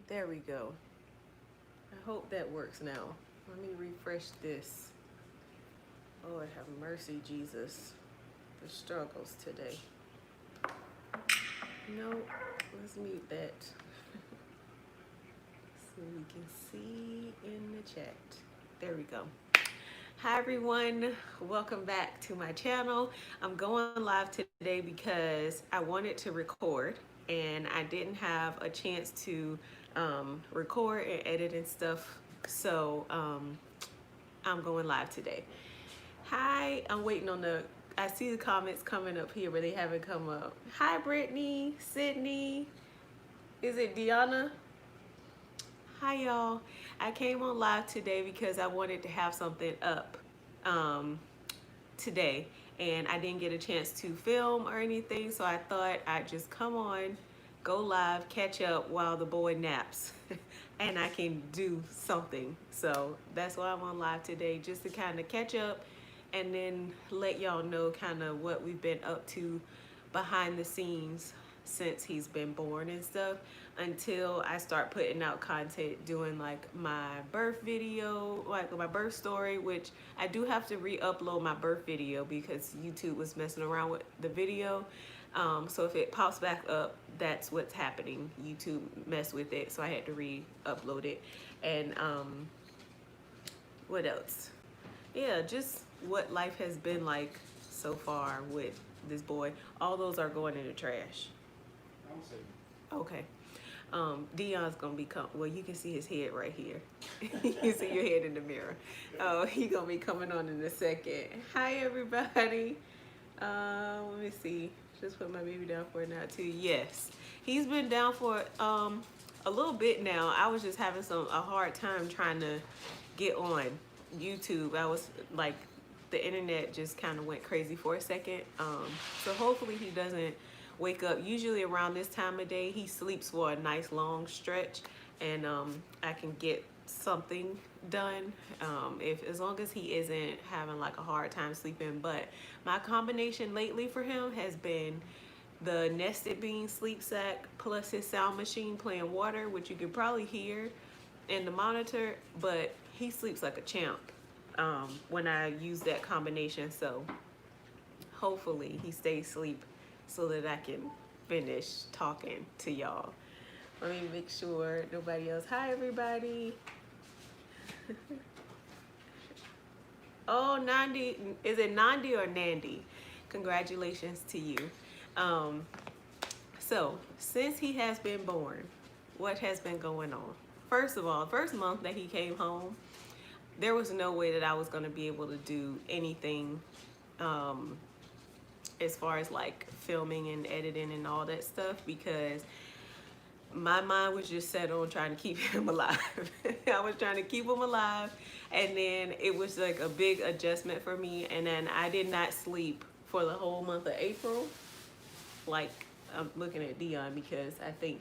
There we go. I hope that works now. Let me refresh this. Lord have mercy, Jesus. The struggles today. No, let's mute that so we can see in the chat. There we go. Hi everyone, welcome back to my channel. I'm going live today because I wanted to record and I didn't have a chance to record and edit and stuff. So I'm going live today. Hi, I'm waiting on I see the comments coming up here, but they haven't come up. Hi Brittany, Sydney, is it Deanna? Hi y'all. I came on live today because I wanted to have something up um, today, and I didn't get a chance to film or anything, so I thought I'd just come on, go live, catch up while the boy naps and I can do something. So that's why I'm on live today, just to kind of catch up and then let y'all know kind of what we've been up to behind the scenes since he's been born and stuff, until I start putting out content, doing like my birth video, like my birth story, which I do have to re-upload my birth video because YouTube was messing around with the video. So if it pops back up, that's what's happening. YouTube messed with it, so I had to re-upload it. And what else? Yeah, just what life has been like so far with this boy. All those are going in the trash. Okay. Dion's gonna be well, you can see his head right here. You can see your head in the mirror. Oh, he gonna be coming on in a second. Hi everybody. Let me see. Just put my baby down for it now too. Yes, he's been down for a little bit now. I was just having a hard time trying to get on YouTube. I was like, the internet just kind of went crazy for a second. So hopefully he doesn't wake up. Usually around this time of day, he sleeps for a nice long stretch, and I can get something done if as long as he isn't having like a hard time sleeping. But my combination lately for him has been the nested bean sleep sack plus his sound machine playing water, which you can probably hear in the monitor, but he sleeps like a champ when I use that combination. So hopefully he stays asleep so that I can finish talking to y'all. Let me make sure nobody else. Hi everybody. Oh, Nandi, is it Nandi or Nandi? Congratulations to you. So since he has been born, what has been going on? First of all, first month that he came home, there was no way that I was going to be able to do anything as far as like filming and editing and all that stuff, because my mind was just set on trying to keep him alive. I was trying to keep him alive, and then it was like a big adjustment for me, and then I did not sleep for the whole month of April. Like, I'm looking at Dion because I think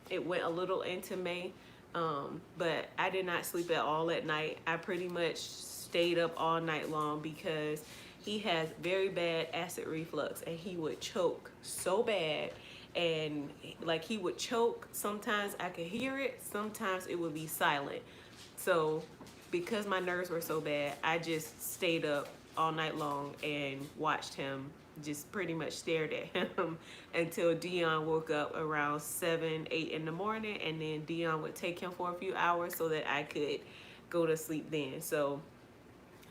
it went a little into May, but I did not sleep at all at night. I pretty much stayed up all night long because he has very bad acid reflux, and he would choke so bad. And like, he would choke, sometimes I could hear it, sometimes it would be silent. So because my nerves were so bad, I just stayed up all night long and watched him, just pretty much stared at him until Dion woke up around 7, 8 in the morning, and then Dion would take him for a few hours so that I could go to sleep then. So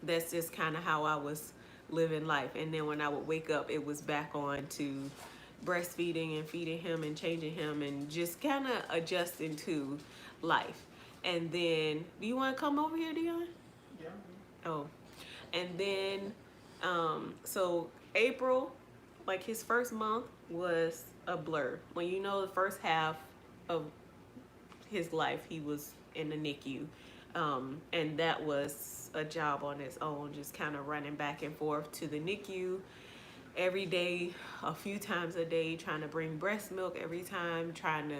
that's just kind of how I was living life. And then when I would wake up, it was back on to breastfeeding and feeding him and changing him and just kind of adjusting to life. And then, do you want to come over here, Dion? Yeah. Oh, and then so April, like his first month was a blur. When you know the first half of his life, he was in the NICU, and that was a job on its own, just kind of running back and forth to the NICU every day, a few times a day, trying to bring breast milk every time, trying to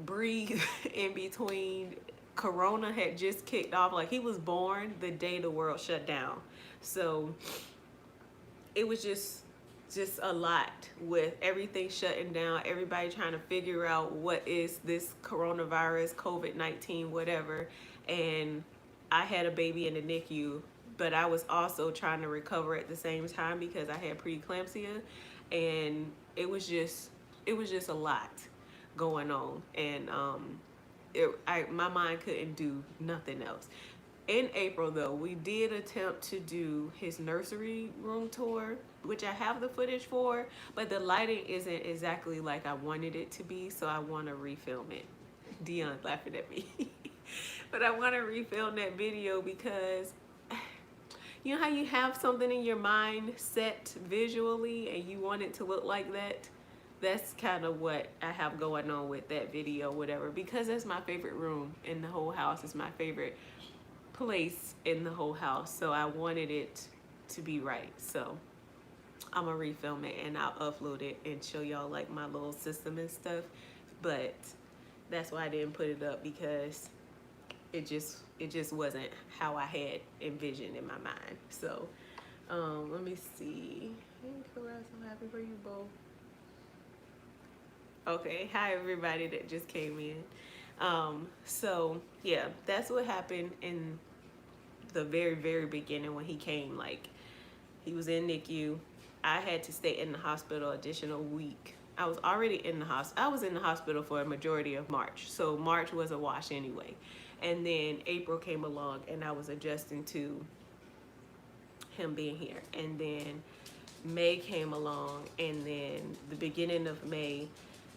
breathe in between. Corona had just kicked off. Like, he was born the day the world shut down. So it was just just a lot with everything shutting down, everybody trying to figure out what is this coronavirus, COVID-19, whatever. And I had a baby in the NICU, but I was also trying to recover at the same time because I had preeclampsia, and it was just a lot going on. And my mind couldn't do nothing else. In April, though, we did attempt to do his nursery room tour, which I have the footage for, but the lighting isn't exactly like I wanted it to be, so I want to refilm it. Dion's laughing at me. But I want to refilm that video because you know how you have something in your mind set visually and you want it to look like that? That's kind of what I have going on with that video, whatever, because that's my favorite room in the whole house. It's my favorite place in the whole house, so I wanted it to be right. So I'm gonna refilm it and I'll upload it and show y'all like my little system and stuff. But that's why I didn't put it up, because it just wasn't how I had envisioned in my mind. So let me see. Hey Caress, I'm happy for you both. Okay, hi everybody that just came in. So yeah, that's what happened in the very beginning when he came. Like, he was in NICU. I had to stay in the hospital additional week. I was already in the hospital. I was in the hospital for a majority of March, so March was a wash anyway. And then April came along and I was adjusting to him being here. And then May came along, and then the beginning of May,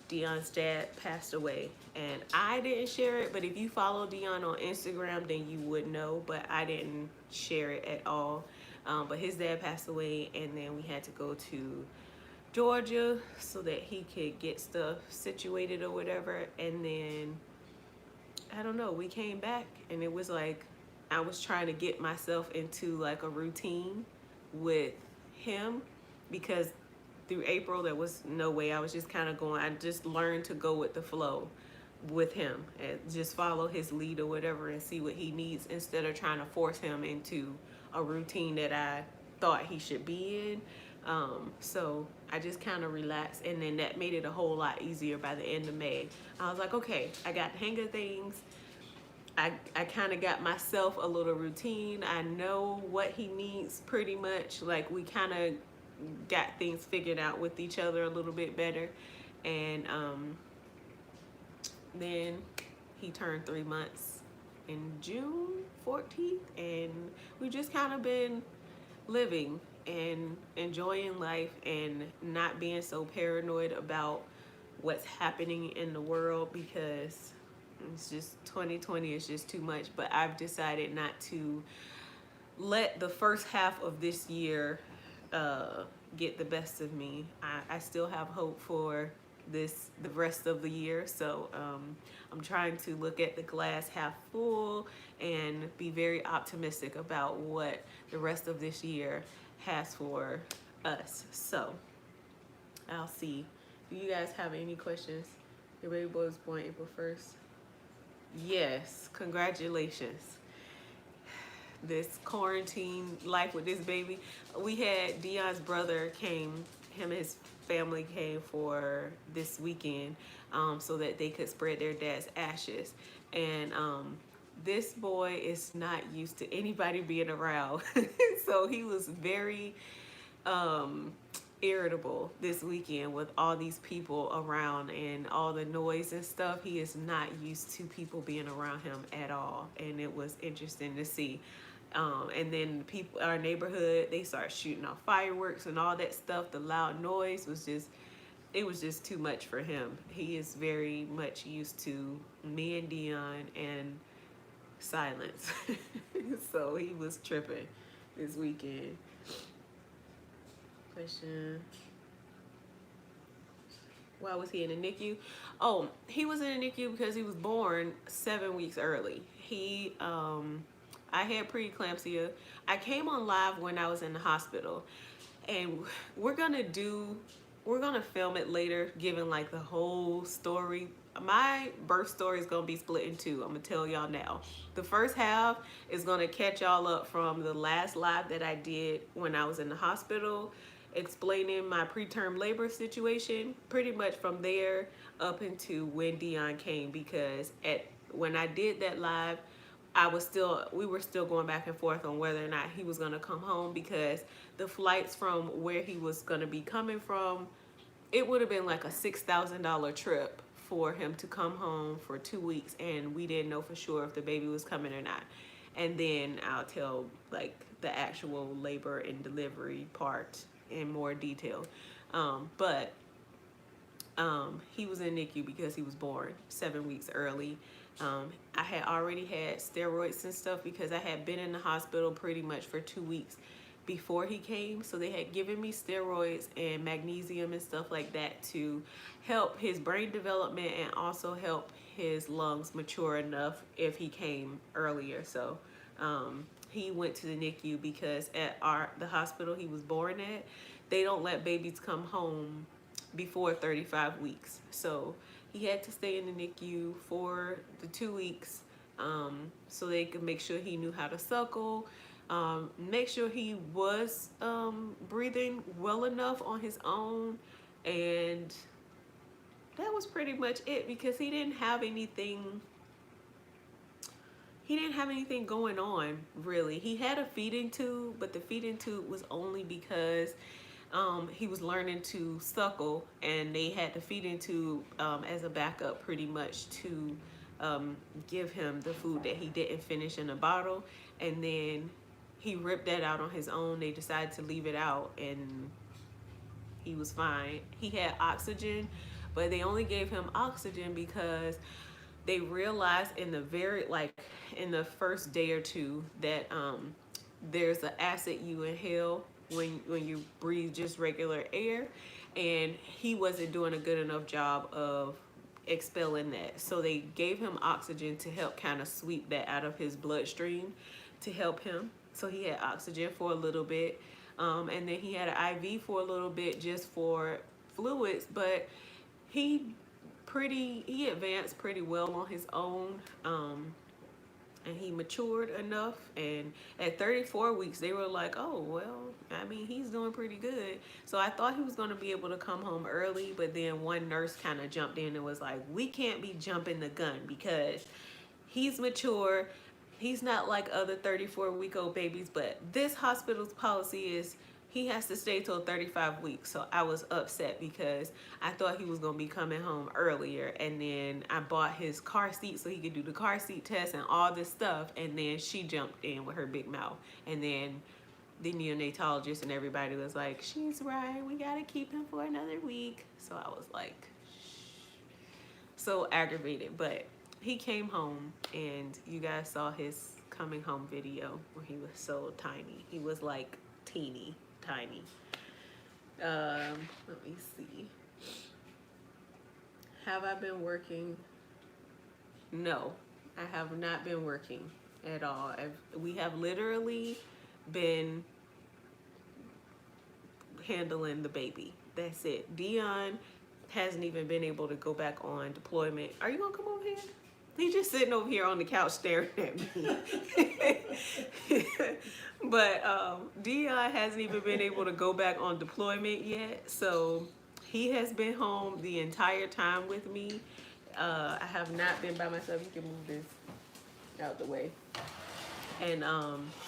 Dion's dad passed away. And I didn't share it, but if you follow Dion on Instagram, then you would know, but I didn't share it at all. But his dad passed away, and then we had to go to Georgia so that he could get stuff situated or whatever. And then, I don't know, we came back, and it was like I was trying to get myself into like a routine with him, because through April there was no way. I was just kind of going, I just learned to go with the flow with him and just follow his lead or whatever and see what he needs, instead of trying to force him into a routine that I thought he should be in. So I just kind of relaxed, and then that made it a whole lot easier by the end of May. I was like, okay, I got the hang of things. I kind of got myself a little routine. I know what he needs pretty much. Like, we kind of got things figured out with each other a little bit better. And then he turned 3 months in June 14th, and we just kind of been living and enjoying life and not being so paranoid about what's happening in the world, because it's just 2020 is just too much. But I've decided not to let the first half of this year get the best of me. I still have hope for the rest of the year. So I'm trying to look at the glass half full and be very optimistic about what the rest of this year has for us. So I'll see. Do you guys have any questions? Your baby boy was born April 1st. Yes, congratulations. This quarantine life with this baby. We had Dion's brother came, him and his family came for this weekend so that they could spread their dad's ashes. And this boy is not used to anybody being around. So he was very irritable this weekend with all these people around and all the noise and stuff. He is not used to people being around him at all, and it was interesting to see. And then people, our neighborhood, they start shooting off fireworks and all that stuff. The loud noise was just, it was just too much for him. He is very much used to me and Dion and silence. So he was tripping this weekend. Question. Why was he in the NICU? Oh, he was in the NICU because he was born 7 weeks early. I had preeclampsia. I came on live when I was in the hospital, and we're gonna film it later, giving like the whole story. My birth story is gonna be split in two. I'm gonna tell y'all now. The first half is gonna catch y'all up from the last live that I did when I was in the hospital, explaining my preterm labor situation, pretty much from there up into when Dion came, because when I did that live, we were still going back and forth on whether or not he was going to come home, because the flights from where he was going to be coming from, it would have been like a $6,000 trip for him to come home for 2 weeks, and we didn't know for sure if the baby was coming or not. And then I'll tell like the actual labor and delivery part in more detail. But he was in NICU because he was born 7 weeks early. I had already had steroids and stuff because I had been in the hospital pretty much for 2 weeks before he came. So they had given me steroids and magnesium and stuff like that to help his brain development and also help his lungs mature enough if he came earlier. So he went to the NICU because at the hospital he was born at, they don't let babies come home before 35 weeks. So he had to stay in the NICU for the 2 weeks so they could make sure he knew how to suckle, make sure he was breathing well enough on his own, and that was pretty much it, because he didn't have anything going on really. He had a feeding tube, but the feeding tube was only because he was learning to suckle, and they had the feeding tube as a backup pretty much to give him the food that he didn't finish in a bottle. And then he ripped that out on his own. They decided to leave it out, and he was fine. He had oxygen, but they only gave him oxygen because they realized in the first day or two that there's an acid you inhale when you breathe just regular air, and he wasn't doing a good enough job of expelling that. So they gave him oxygen to help kind of sweep that out of his bloodstream to help him. So he had oxygen for a little bit, and then he had an IV for a little bit just for fluids, but he advanced pretty well on his own, and he matured enough. And at 34 weeks, they were like, oh, well, I mean, he's doing pretty good. So I thought he was going to be able to come home early, but then one nurse kind of jumped in and was like, we can't be jumping the gun because he's mature. He's not like other 34-week-old babies, but this hospital's policy is he has to stay till 35 weeks. So I was upset because I thought he was going to be coming home earlier. And then I bought his car seat so he could do the car seat test and all this stuff. And then she jumped in with her big mouth. And then the neonatologist and everybody was like, she's right, we got to keep him for another week. So I was like, so aggravated. But he came home, and you guys saw his coming home video where he was so tiny. He was like teeny tiny. Let me see. Have I been working? No, I have not been working at all. We have literally been handling the baby. That's it. Dion hasn't even been able to go back on deployment. Are you gonna come over here? He's just sitting over here on the couch staring at me. But Dion hasn't even been able to go back on deployment yet. So he has been home the entire time with me. I have not been by myself. You can move this out the way. And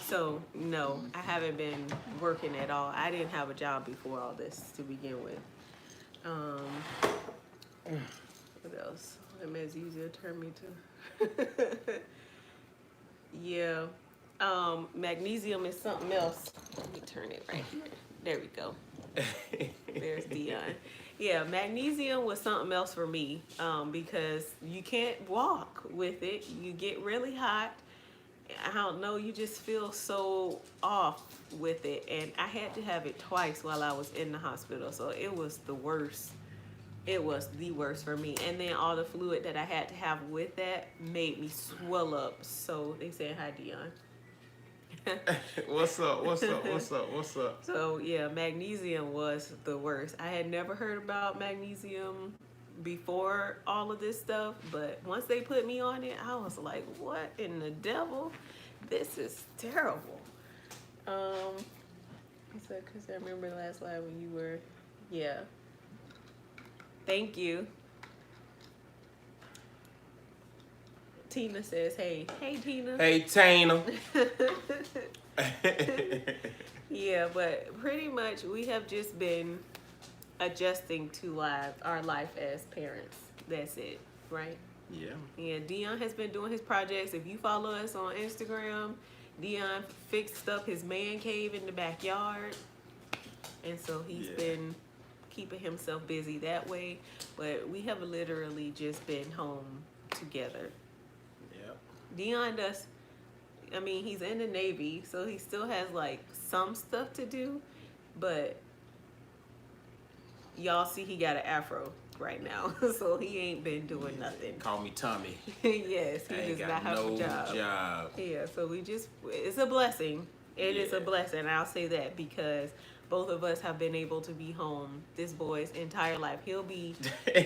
so no, I haven't been working at all. I didn't have a job before all this to begin with. What else? It's easier to turn me to. Yeah. Magnesium is something else. Let me turn it right here. There we go. There's Dion. Yeah, magnesium was something else for me because you can't walk with it. You get really hot. I don't know, you just feel so off with it. And I had to have it twice while I was in the hospital. So it was the worst. It was the worst for me. And then all the fluid that I had to have with that made me swell up. So they said, hi, Dion. What's up? So yeah, magnesium was the worst. I had never heard about magnesium before all of this stuff, but once they put me on it, I was like, what in the devil? This is terrible. So, because I remember last live when you were, yeah. Thank you. Tina says, hey. Hey, Tina. Hey, Tina. Yeah, but pretty much we have just been adjusting to our life as parents. That's it, right? Yeah. Yeah, Dion has been doing his projects. If you follow us on Instagram, Dion fixed up his man cave in the backyard. And so he's been keeping himself busy that way. But we have literally just been home together. Yep. Dion does, I mean, he's in the Navy, so he still has like some stuff to do. But y'all see he got an afro right now. So he ain't been doing nothing. Call me Tommy. Yes, he I ain't does got not have no a job. Yeah, so it's a blessing. It is a blessing. I'll say that because both of us have been able to be home this boy's entire life. He'll be.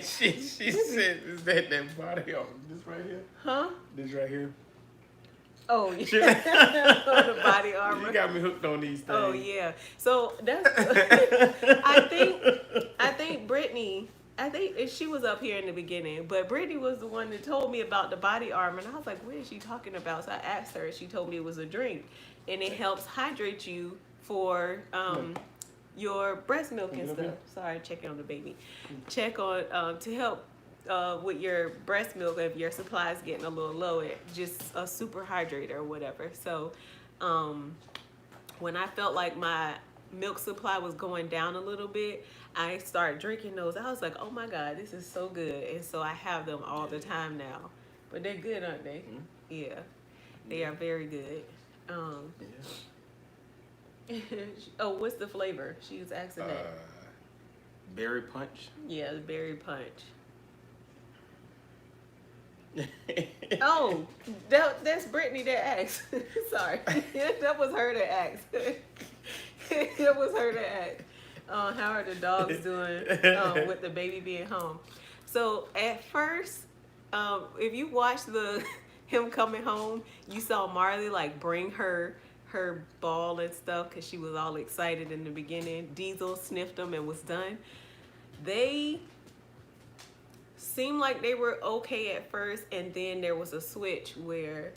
she said, "Is that body armor? This right here? Huh? This right here? Oh, yeah. The body armor. You got me hooked on these things. Oh yeah. So that's. I think Brittany. I think she was up here in the beginning, but Brittany was the one that told me about the body armor, and I was like, "What is she talking about?" So I asked her. She told me it was a drink, and it helps hydrate you for your breast milk and stuff. Sorry, checking on the baby. Check on to help with your breast milk if your supply is getting a little low. It just a super hydrator or whatever. So when I felt like my milk supply was going down a little bit, I started drinking those. I was like, oh my God, this is so good. And so I have them all the time now. But they're good, aren't they? Mm-hmm. Yeah. They are very good. Oh, what's the flavor? She was asking that. Berry punch. Yeah, the berry punch. Oh, that's Brittany that asked. Sorry. That was her that asked. That was her that asked. How are the dogs doing with the baby being home? So at first, if you watch him coming home, you saw Marley like bring her ball and stuff because she was all excited in the beginning. Diesel sniffed them and was done. They seemed like they were okay at first, and then there was a switch where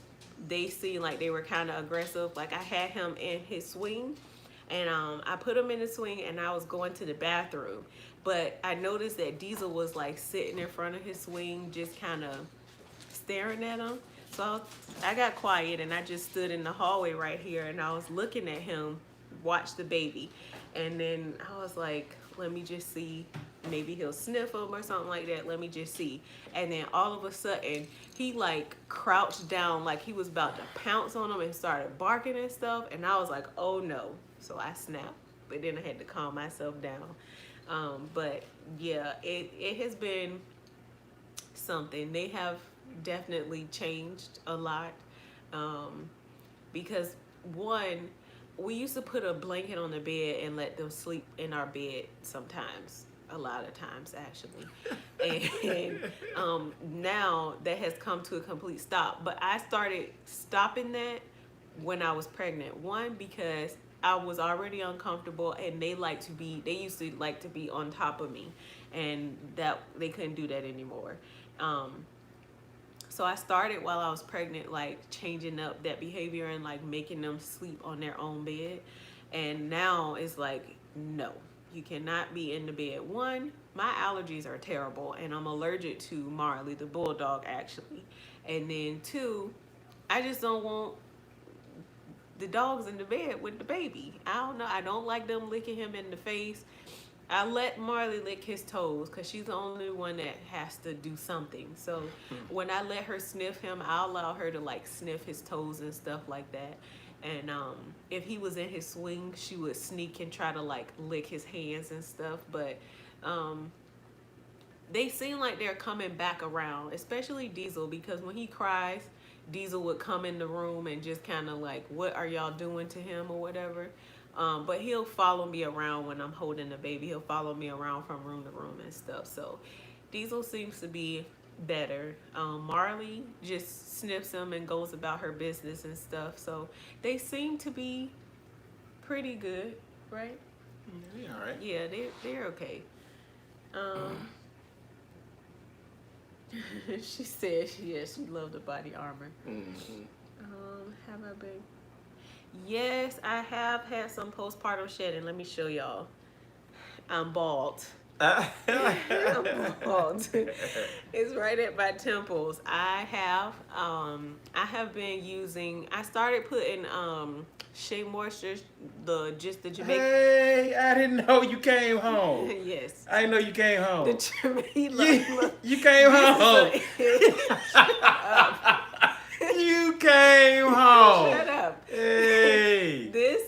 they seemed like they were kind of aggressive. Like I had him in his swing, and I put him in the swing, and I was going to the bathroom, but I noticed that Diesel was like sitting in front of his swing, just kind of staring at him. So I got quiet, and I just stood in the hallway right here, and I was looking at him watch the baby, and then I was like, let me just see, maybe he'll sniff him or something like that. Let me just see. And then all of a sudden he like crouched down like he was about to pounce on him and started barking and stuff, and I was like, oh no. So I snapped, but then I had to calm myself down. But yeah, it has been something. They have definitely changed a lot, because one, we used to put a blanket on the bed and let them sleep in our bed sometimes, a lot of times actually. And now that has come to a complete stop. But I started stopping that when I was pregnant. One, because I was already uncomfortable, and they used to like to be on top of me, and that they couldn't do that anymore. So I started while I was pregnant, like changing up that behavior and like making them sleep on their own bed. And now it's like, no, you cannot be in the bed. One, my allergies are terrible, and I'm allergic to Marley, the bulldog, actually. And then two, I just don't want the dogs in the bed with the baby. I don't know. I don't like them licking him in the face. I let Marley lick his toes because she's the only one that has to do something. So when I let her sniff him, I allow her to like sniff his toes and stuff like that. And if he was in his swing, she would sneak and try to like lick his hands and stuff. But they seem like they're coming back around, especially Diesel, because when he cries, Diesel would come in the room and just kind of like, what are y'all doing to him or whatever. But he'll follow me around when I'm holding the baby. He'll follow me around from room to room and stuff. So Diesel seems to be better. Marley just sniffs him and goes about her business and stuff. So they seem to be pretty good. right? Yeah, all right. Yeah, they're okay. She said she loved the body armor. Mm-hmm. Have I been? Yes, I have had some postpartum shedding. Let me show y'all. I'm bald. I'm bald. It's right at my temples. I have been using. I started putting Shea Moisture, the Jamaican. Hey, I didn't know you came home. Yes. I didn't know you came home. The Jamaican. You came home. You came home. Shut up. Hey. This.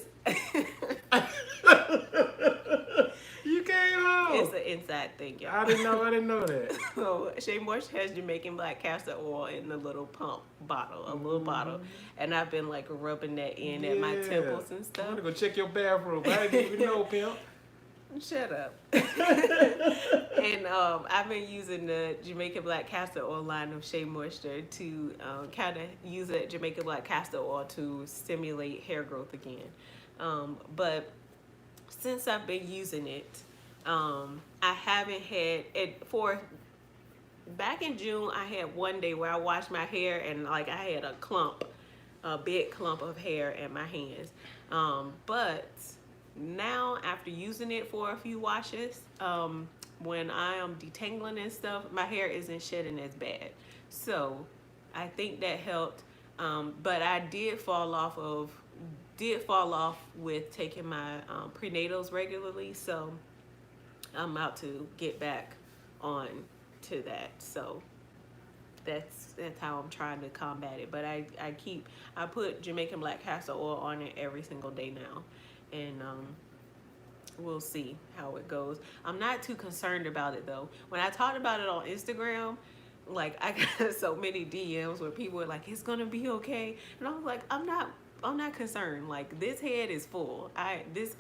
You came home. It's an inside thing, y'all. I didn't know that. So Shea Moisture has Jamaican black castor oil in the little pump bottle, a little bottle, and I've been like rubbing that in at my temples and I'm stuff. gonna go check your bathroom. I didn't even know, pimp. Shut up. And I've been using the Jamaican black castor oil line of Shea Moisture to kind of use that Jamaican black castor oil to stimulate hair growth again. But since I've been using it, I haven't had it for. Back in June, I had one day where I washed my hair and like I had a big clump of hair in my hands. But now after using it for a few washes, when I am detangling and stuff, my hair isn't shedding as bad. So I think that helped. But I did fall off with taking my prenatals regularly. So I'm about to get back on to that. So that's how I'm trying to combat it. But I put Jamaican black castor oil on it every single day now, and we'll see how it goes. I'm not too concerned about it though. When I talked about it on Instagram, like I got so many DMs where people were like, "It's gonna be okay," and I was like, I'm not concerned. Like, this head is full.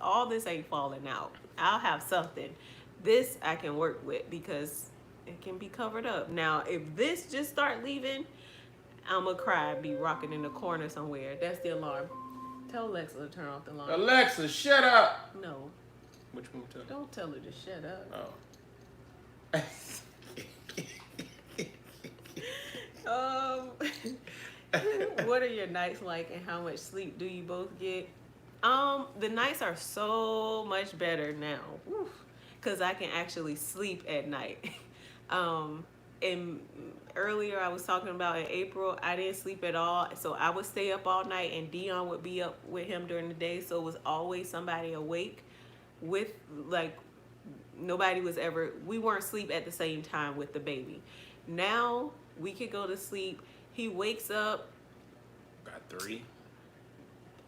All this ain't falling out. I'll have something. This I can work with because it can be covered up. Now, if this just start leaving, I'ma cry, be rocking in the corner somewhere. That's the alarm. Tell Alexa to turn off the alarm. Alexa, shut up. No. Which one? Don't tell her to shut up. Oh. What are your nights like and how much sleep do you both get? The nights are so much better now. Because I can actually sleep at night. And earlier I was talking about in April, I didn't sleep at all. So I would stay up all night and Dion would be up with him during the day. So it was always somebody awake with, like, we weren't asleep at the same time with the baby. Now we could go to sleep. He wakes up. Got 3.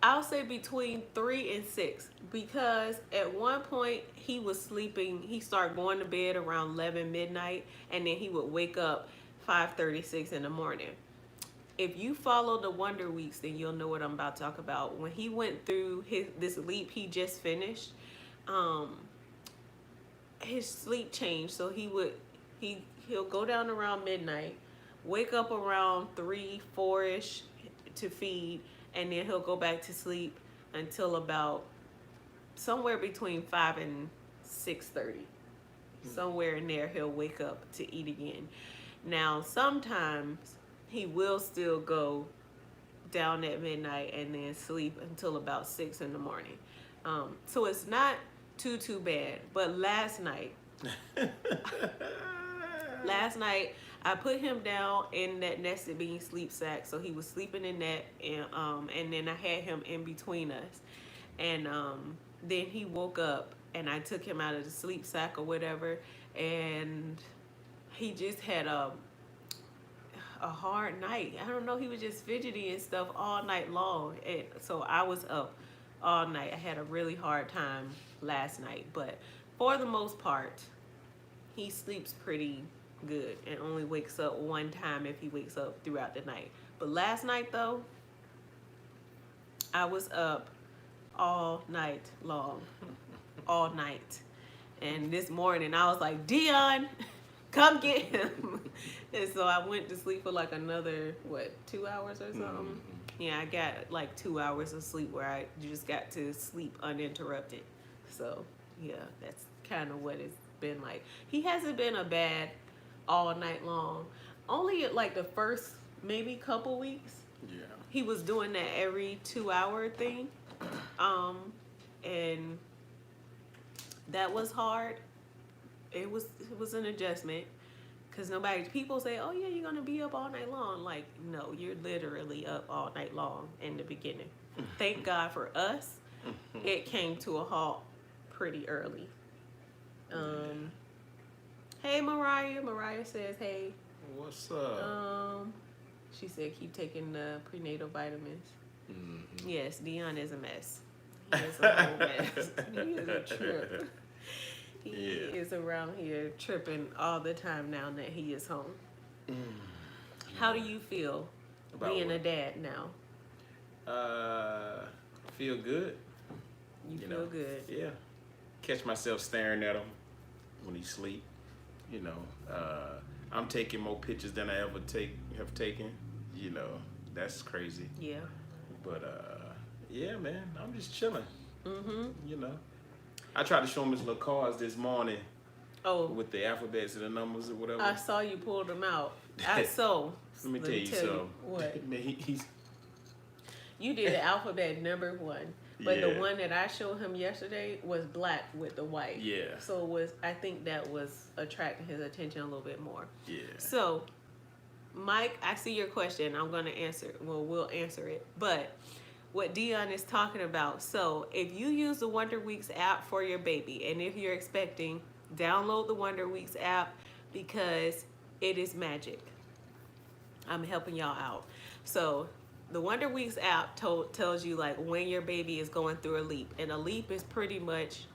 I'll say between 3 and 6, because at one point he was sleeping. He started going to bed around 11 midnight, and then he would wake up 5:36 in the morning. If you follow the Wonder Weeks, then you'll know what I'm about to talk about. When he went through this leap he just finished, his sleep changed. So he'll go down around midnight, wake up around 3, 4-ish to feed, and then he'll go back to sleep until about somewhere between 5 and 6:30. Somewhere in there he'll wake up to eat again. Now sometimes he will still go down at midnight and then sleep until about 6 in the morning. So it's not too bad. But last night I put him down in that nested bean sleep sack, so he was sleeping in that, and then I had him in between us, and then he woke up, and I took him out of the sleep sack or whatever, and he just had a hard night. I don't know, he was just fidgety and stuff all night long, and so I was up all night. I had a really hard time last night, but for the most part, he sleeps pretty good and only wakes up one time if he wakes up throughout the night. But last night though, I was up all night long. All night. And this morning I was like, Dion, come get him. And so I went to sleep for like another 2 hours or something. Yeah, I got like 2 hours of sleep where I just got to sleep uninterrupted. So yeah, that's kind of what it's been like. He hasn't been a bad all night long. Only like the first maybe couple weeks, Yeah. he was doing that every 2 hour thing, um, and that was hard. It was an adjustment. Cause people say, oh yeah, you're gonna be up all night long. Like, no, you're literally up all night long in the beginning. Thank God for us, it came to a halt pretty early. Hey Mariah. Mariah says, hey. What's up? She said keep taking the prenatal vitamins. Mm-hmm. Yes, Dion is a mess. He is a whole mess. He is a trip. He is around here tripping all the time now that he is home. How do you feel About being what? a dad now? Feel good. You feel know, good. Yeah. Catch myself staring at him when he sleep. You know, I'm taking more pictures than I ever have taken. You know, that's crazy. Yeah. But yeah, man, I'm just chilling. Mm-hmm. You know, I tried to show him his little cards this morning Oh, with the alphabets and the numbers or whatever. I saw you pull them out. Let me tell you something. What? Man, he's You did the alphabet number 1. But the Yeah. one that I showed him yesterday was black with the white. Yeah. So I think that was attracting his attention a little bit more. Yeah. So, Mike, I see your question. I'm going to answer. Well, we'll answer it. But what Dion is talking about. So, if you use the Wonder Weeks app for your baby, and if you're expecting, download the Wonder Weeks app because it is magic. I'm helping y'all out. So, the Wonder Weeks app tells you like when your baby is going through a leap, and a leap is pretty much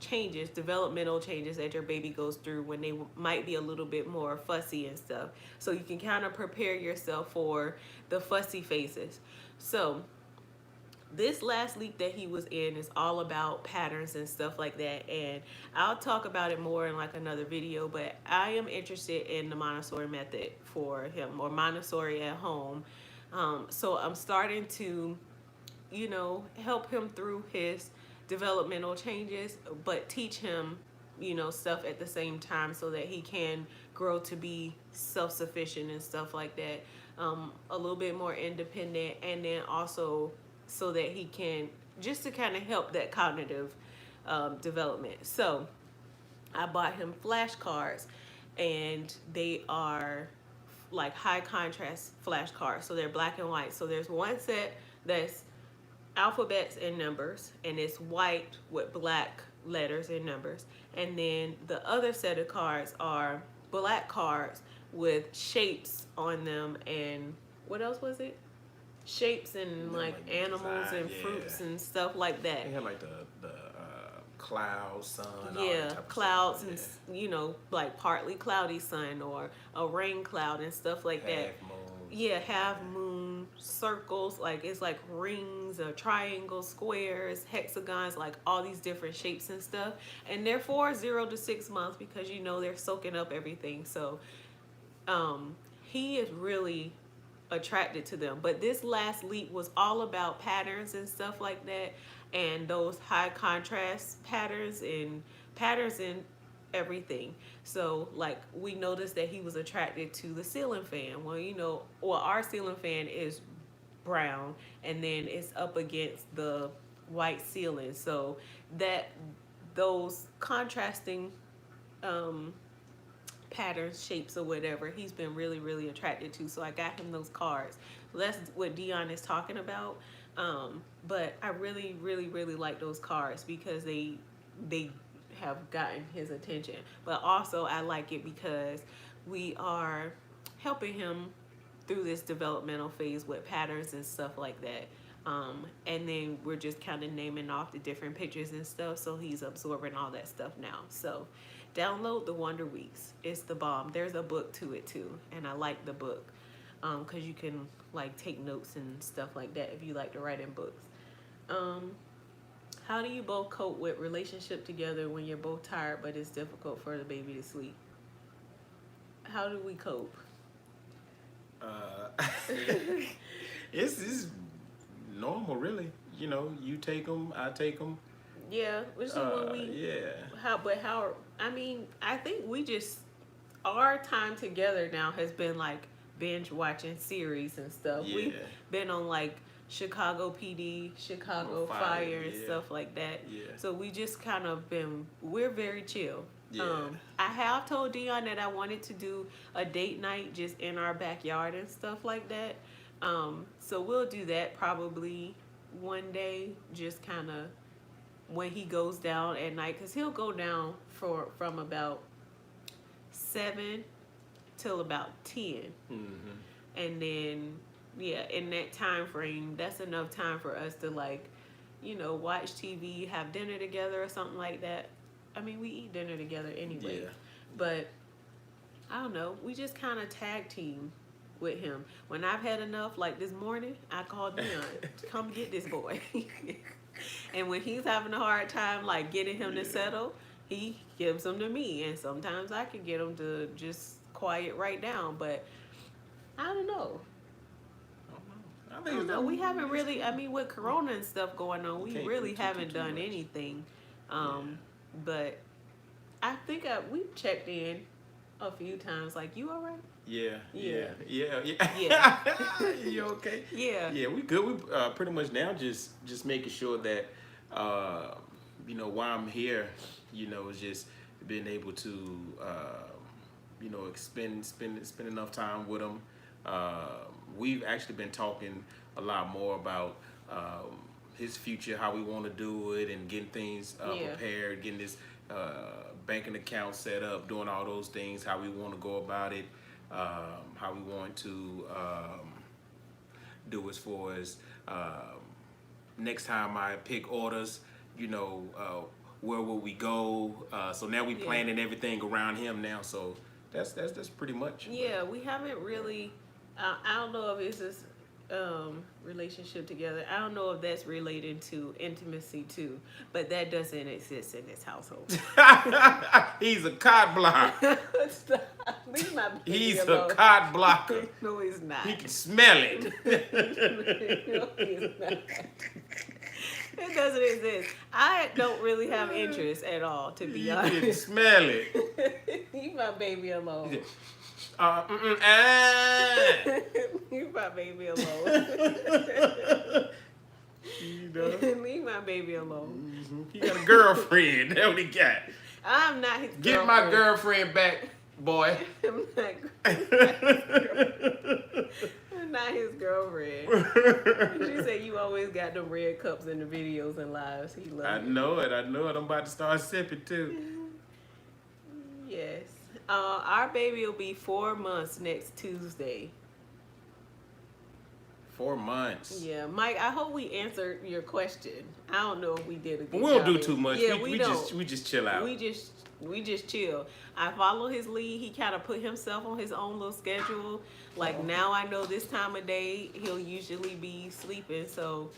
developmental changes that your baby goes through when they might be a little bit more fussy and stuff. So you can kind of prepare yourself for the fussy phases. So this last leap that he was in is all about patterns and stuff like that, and I'll talk about it more in like another video, but I am interested in the Montessori method for him, or Montessori at home. So I'm starting to, help him through his developmental changes, but teach him, stuff at the same time so that he can grow to be self-sufficient and stuff like that, a little bit more independent, and then also so that he can, just to kind of help that cognitive development. So I bought him flashcards, and they are like high contrast flashcards, so they're black and white. So there's one set that's alphabets and numbers, and it's white with black letters and numbers, and then the other set of cards are black cards with shapes on them, and what else was it? Shapes and like animals design, and fruits and stuff like that. They had like the clouds, sun, all that Yeah, type of clouds stuff. and like partly cloudy sun or a rain cloud and stuff like that. Half moon. Yeah, half moon, circles, like it's like rings or triangles, squares, hexagons, like all these different shapes and stuff. And they're for 0 to 6 months because they're soaking up everything. So he is really attracted to them. But this last leap was all about patterns and stuff like that, and those high contrast patterns and everything. So like we noticed that he was attracted to the ceiling fan. Well, our ceiling fan is brown, and then it's up against the white ceiling. So that those contrasting patterns, shapes, or whatever, he's been really, really attracted to. So I got him those cards. That's what Dion is talking about. But I really, really, really like those cards because they have gotten his attention. But also I like it because we are helping him through this developmental phase with patterns and stuff like that. And then we're just kind of naming off the different pictures and stuff, so he's absorbing all that stuff now. So download the Wonder Weeks. It's the bomb. There's a book to it too, and I like the book because you can like take notes and stuff like that if you like to write in books. How do you both cope with relationship together when you're both tired but it's difficult for the baby to sleep? How do we cope? It's normal, really. You take them, I take them. Yeah, which is when we I mean, I think we just our time together now has been like binge watching series and stuff. Yeah. We've been on like Chicago PD, Chicago Fire, and yeah. stuff like that. Yeah. So we just kind of we're very chill. Yeah. I have told Dion that I wanted to do a date night just in our backyard and stuff like that. So we'll do that probably one day, just kind of when he goes down at night, because he'll go down from about 7 till about 10. And then in that time frame, that's enough time for us to like, watch TV, have dinner together or something like that. I mean, we eat dinner together anyway. Yeah. But I don't know, we just kind of tag team with him. When I've had enough, like this morning, I called Dion, come get this boy. And when he's having a hard time like getting him to settle, he gives them to me, and sometimes I can get him to just quiet right down. But I don't know. I don't know. We haven't really. I mean, with Corona and stuff going on, we really haven't done anything. But I think we've checked in a few times. Like, you all right? Yeah. You okay? Yeah. Yeah, we good. We pretty much now just making sure that while I'm here, is just being able to spend enough time with him. We've actually been talking a lot more about his future, how we want to do it, and getting things prepared, getting this banking account set up, doing all those things, how we want to go about it, how we want to do as far as next time I pick orders, where will we go? So now we planning everything around him now. So that's pretty much. Yeah, we haven't really. I don't know if it's this relationship together. I don't know if that's related to intimacy too, but that doesn't exist in this household. He's a card blocker. Leave my baby He's alone. a card blocker. No, he's not. He can smell it. No, he's not. It doesn't exist. I don't really have interest at all, to be honest. You can smell it. Leave my baby alone. Leave my baby alone. Leave my baby alone. He got a girlfriend. That's what he got. I'm not his girlfriend. Get my girlfriend back, boy. I'm not his girlfriend. She said you always got them red cups in the videos and lives. He loves I know it. I'm about to start sipping too. Yes. Our baby will be 4 months next Tuesday. 4 months. Yeah, Mike, I hope we answered your question. I don't know if we did a good We don't job. do too much. Yeah, we just chill out. We just chill. I follow his lead. He kind of put himself on his own little schedule. Like, now I know this time of day he'll usually be sleeping, so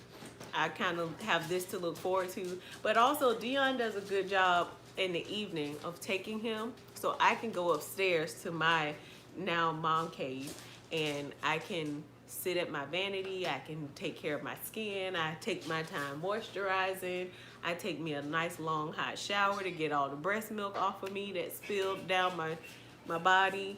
I kind of have this to look forward to. But also, Dion does a good job in the evening of taking him, so I can go upstairs to my now mom cave, and I can sit at my vanity. I can take care of my skin. I take my time moisturizing. I take me a nice long hot shower to get all the breast milk off of me that spilled down my body.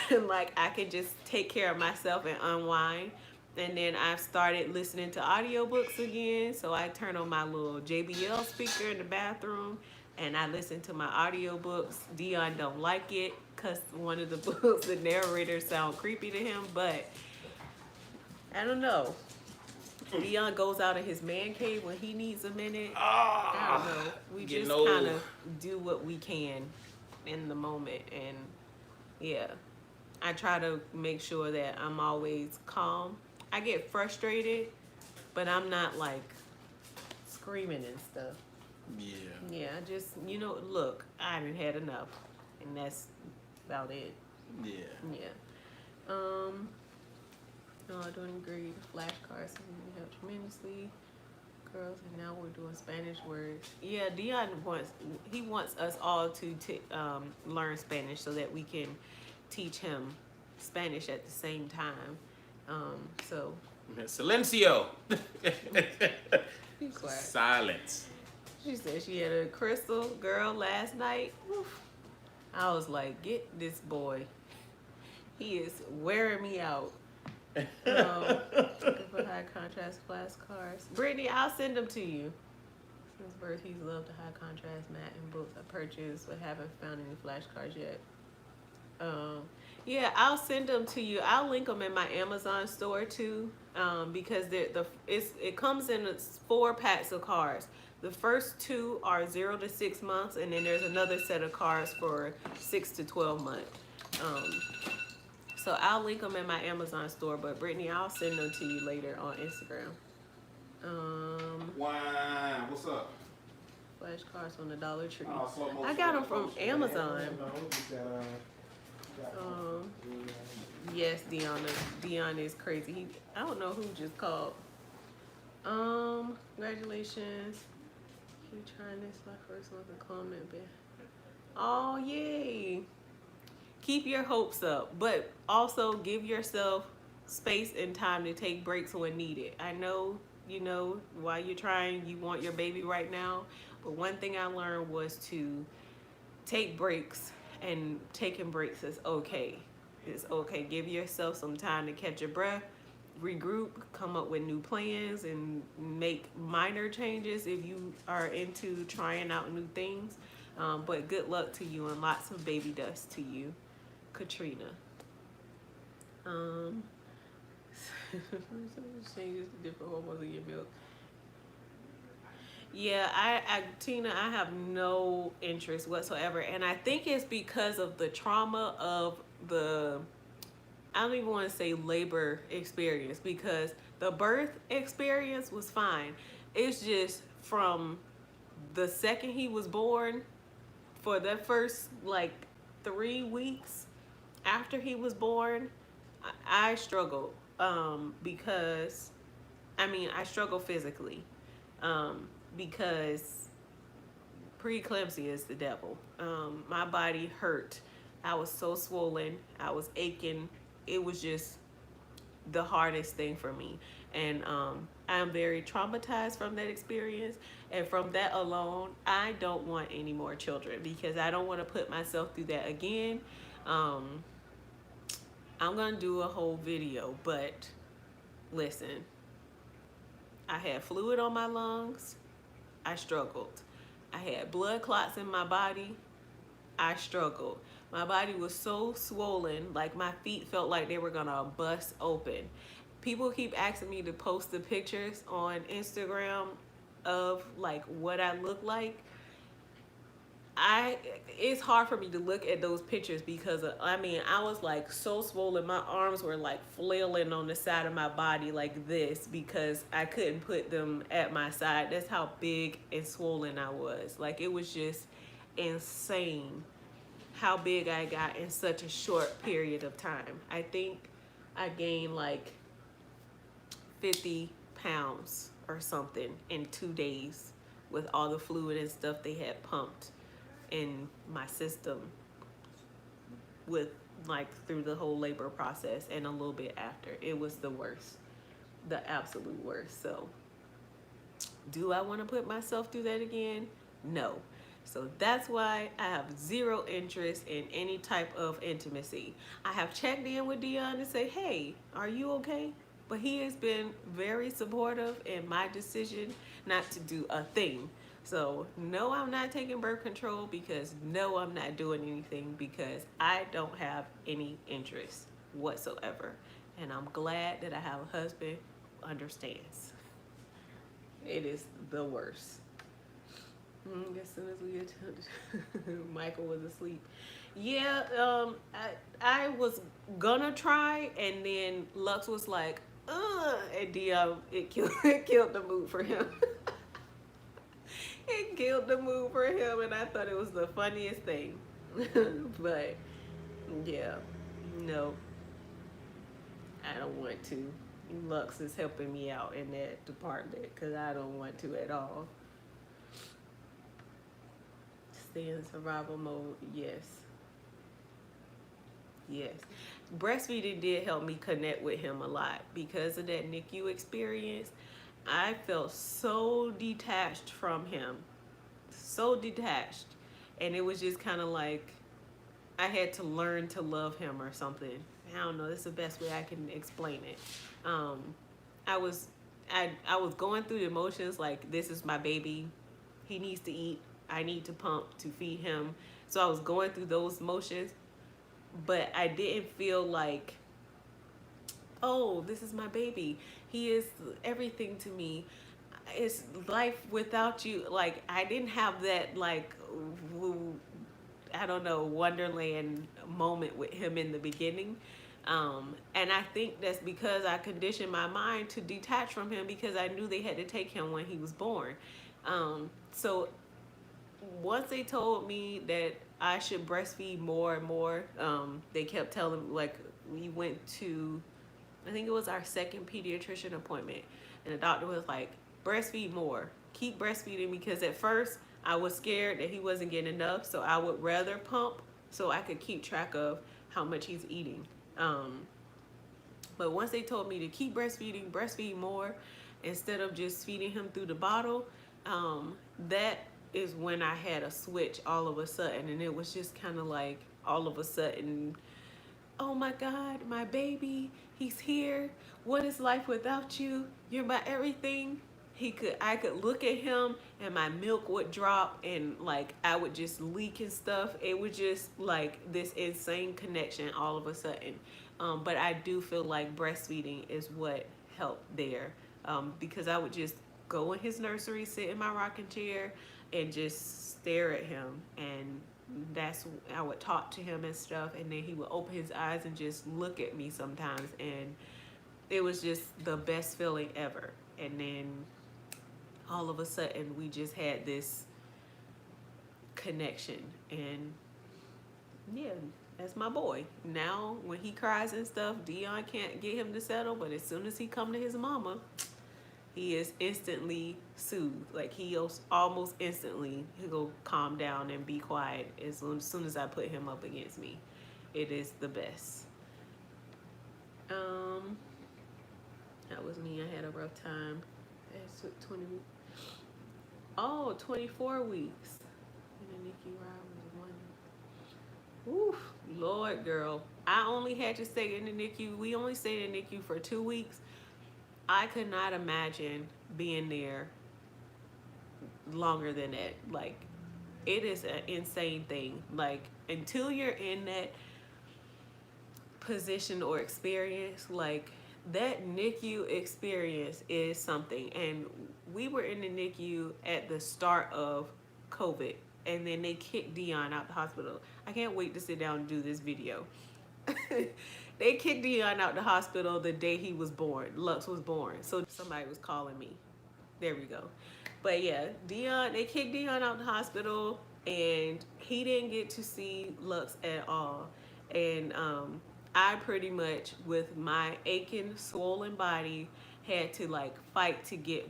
And like, I can just take care of myself and unwind. And then I've started listening to audiobooks again. So I turn on my little JBL speaker in the bathroom and I listen to my audiobooks. Dion don't like it because one of the books, the narrators sound creepy to him, but I don't know. Dion goes out of his man cave when he needs a minute. I don't know. We just kind of do what we can in the moment. And yeah, I try to make sure that I'm always calm. I get frustrated, but I'm not like screaming and stuff. Yeah. Yeah, just, look, I done had enough. And that's about it. Yeah. Yeah. Doing great. Flashcards helped tremendously. Girls, and now we're doing Spanish words. Yeah, Dion wants us all to learn Spanish so that we can teach him Spanish at the same time. Silencio. Be quiet. Silence. She said she had a crystal girl last night. Oof. I was like, get this boy. He is wearing me out. Looking for high contrast flashcards. Brittany, I'll send them to you. Since birth, he's loved the high contrast matte and books I purchased, but haven't found any flashcards yet. Yeah, I'll send them to you. I'll link them in my Amazon store too, because it comes in 4 packs of cards. The first 2 are 0 to 6 months, and then there's another set of cards for 6 to 12 months. So I'll link them in my Amazon store, but Brittany, I'll send them to you later on Instagram. Wow, what's up? Flashcards on the Dollar Tree. Oh, I got them from Amazon. Yes, Dion is crazy. I don't know who just called. Congratulations. Keep trying this. My first one's a comment. Oh, yay. Keep your hopes up, but also give yourself space and time to take breaks when needed. I know, you know, while you're trying, you want your baby right now, but one thing I learned was to take breaks, and taking breaks is okay. It's okay. Give yourself some time to catch your breath, regroup, come up with new plans, and make minor changes if you are into trying out new things. But good luck to you and lots of baby dust to you, Katrina. Changes to different hormones in your milk. Yeah, Tina, I have no interest whatsoever. And I think it's because of the trauma of I don't even want to say labor experience, because the birth experience was fine. It's just from the second he was born, for the first like 3 weeks after he was born, I struggled. Because, I mean, I struggle physically. Because preeclampsia is the devil. My body hurt. I was so swollen. I was aching. It was just the hardest thing for me. And I'm very traumatized from that experience. And from that alone, I don't want any more children, because I don't want to put myself through that again. I'm going to do a whole video, but listen, I had fluid on my lungs. I struggled. I had blood clots in my body. I struggled. My body was so swollen, like my feet felt like they were gonna bust open. People keep asking me to post the pictures on Instagram of like what I look like. It's hard for me to look at those pictures because I was like so swollen. My arms were like flailing on the side of my body like this because I couldn't put them at my side. That's how big and swollen I was. Like, it was just insane how big I got in such a short period of time. I think I gained like 50 pounds or something in 2 days with all the fluid and stuff they had pumped in my system with like through the whole labor process and a little bit after. It was the worst, the absolute worst. So do I want to put myself through that again? No. So that's why I have zero interest in any type of intimacy. I have checked in with Dion to say, hey, are you okay? But he has been very supportive in my decision not to do a thing. So no, I'm not taking birth control, because no, I'm not doing anything, because I don't have any interest whatsoever. And I'm glad that I have a husband who understands. It is the worst. As soon as we attempted, Michael was asleep. Yeah, I was gonna try, and then Lux was like, and it killed the mood for him. It killed the mood for him, and I thought it was the funniest thing. But yeah, no, I don't want to. Lux is helping me out in that department because I don't want to at all. Stay in survival mode, yes. Yes. Breastfeeding did help me connect with him a lot because of that NICU experience. I felt so detached from him so detached, and it was just kind of like I had to learn to love him or something. I don't know. That's the best way I can explain it. Um, I was I was going through the emotions like this is my baby. He needs to eat. I need to pump to feed him. So I was going through those emotions, but I didn't feel like, oh, this is my baby. He is everything to me. It's life without you. Like I didn't have that like I don't know, Wonderland moment with him in the beginning. And I think that's because I conditioned my mind to detach from him because I knew they had to take him when he was born. So once they told me that I should breastfeed more and more, they kept telling me, like, we went to, I think it was our second pediatrician appointment, and the doctor was like, breastfeed more, keep breastfeeding, because at first I was scared that he wasn't getting enough, so I would rather pump so I could keep track of how much he's eating. But once they told me to keep breastfeeding, breastfeed more, instead of just feeding him through the bottle, that is when I had a switch all of a sudden. And it was just kind of like all of a sudden, oh my God, my baby, he's here. What is life without you? You're my everything. I could look at him and my milk would drop and like I would just leak and stuff. It was just like this insane connection all of a sudden. But I do feel like breastfeeding is what helped there, because I would just go in his nursery, sit in my rocking chair, and just stare at him. And I would talk to him and stuff, and then he would open his eyes and just look at me sometimes, and it was just the best feeling ever. And then all of a sudden we just had this connection, and yeah, that's my boy. Now when he cries and stuff, Dion can't get him to settle, but as soon as he come to his mama, he is instantly soothed. Like almost instantly he'll go calm down and be quiet as soon as I put him up against me. It is the best. That was me. I had a rough time. It took 24 weeks. And the NICU ride was 1. Oof, Lord, girl. I only had to stay in the NICU. We only stayed in the NICU for 2 weeks. I could not imagine being there longer than that. Like, it is an insane thing. Like, until you're in that position or experience, like, that NICU experience is something. And we were in the NICU at the start of COVID, and then they kicked Dion out the hospital. I can't wait to sit down and do this video. They kicked Dion out the hospital the day he was born. Lux was born. So somebody was calling me. There we go. But yeah, they kicked Dion out the hospital, and he didn't get to see Lux at all. And I pretty much, with my aching, swollen body, had to like fight to get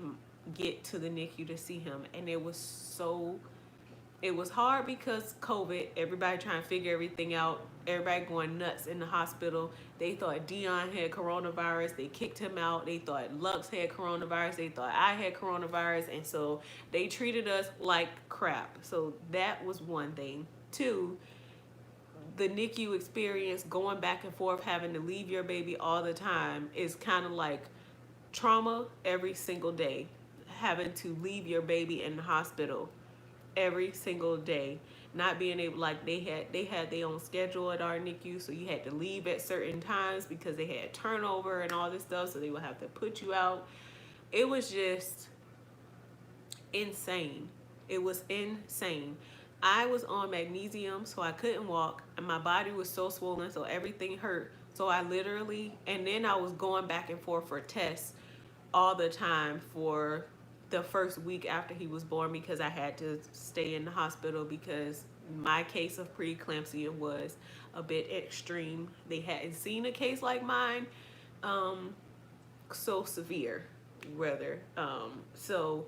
to the NICU to see him. And it was hard because COVID, everybody trying to figure everything out, everybody going nuts in the hospital. They thought Dion had coronavirus. They kicked him out. They thought Lux had coronavirus. They thought I had coronavirus. And so they treated us like crap. So that was one thing. 2, the NICU experience, going back and forth, having to leave your baby all the time, is kind of like trauma every single day. Having to leave your baby in the hospital every single day, not being able, like, they had their own schedule at our NICU, so you had to leave at certain times because they had turnover and all this stuff, so they would have to put you out. It was just insane. It was insane. I was on magnesium, so I couldn't walk, and my body was so swollen, so everything hurt. So I literally, and then I was going back and forth for tests all the time for the first week after he was born, because I had to stay in the hospital because my case of preeclampsia was a bit extreme. They hadn't seen a case like mine, so severe, rather. So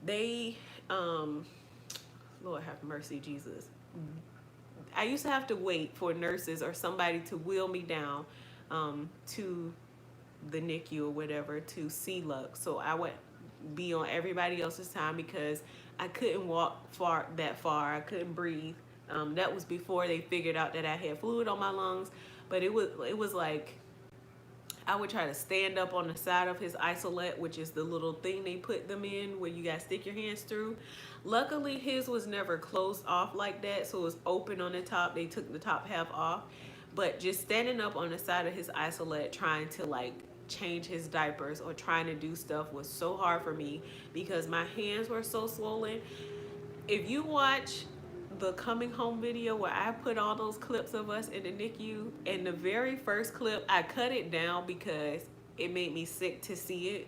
they, Lord have mercy, Jesus. I used to have to wait for nurses or somebody to wheel me down to the NICU or whatever to see Lux. So I would be on everybody else's time because I couldn't walk that far. I couldn't breathe. That was before they figured out that I had fluid on my lungs. But it was like I would try to stand up on the side of his isolette, which is the little thing they put them in where you got to stick your hands through. Luckily, his was never closed off like that, so it was open on the top. They took the top half off. But just standing up on the side of his isolette trying to like change his diapers or trying to do stuff was so hard for me because my hands were so swollen. If you watch the coming home video where I put all those clips of us in the NICU, and the very first clip I cut it down because it made me sick to see it.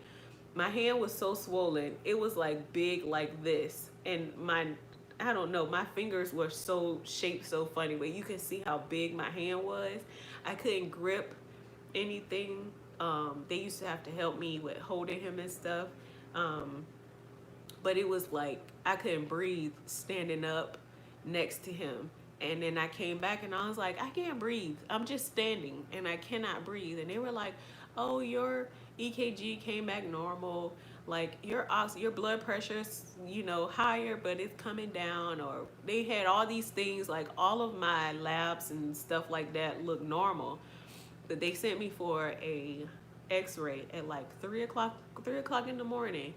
My hand was so swollen, it was like big like this, and I don't know, my fingers were so shaped so funny, but you can see how big my hand was. I couldn't grip anything. They used to have to help me with holding him and stuff, but it was like I couldn't breathe standing up next to him. And then I came back and I was like, I can't breathe. I'm just standing and I cannot breathe. And they were like, oh, your EKG came back normal. Like your blood pressure's, higher, but it's coming down. Or they had all these things, like all of my labs and stuff like that looked normal. But they sent me for a x-ray at like 3 o'clock in the morning.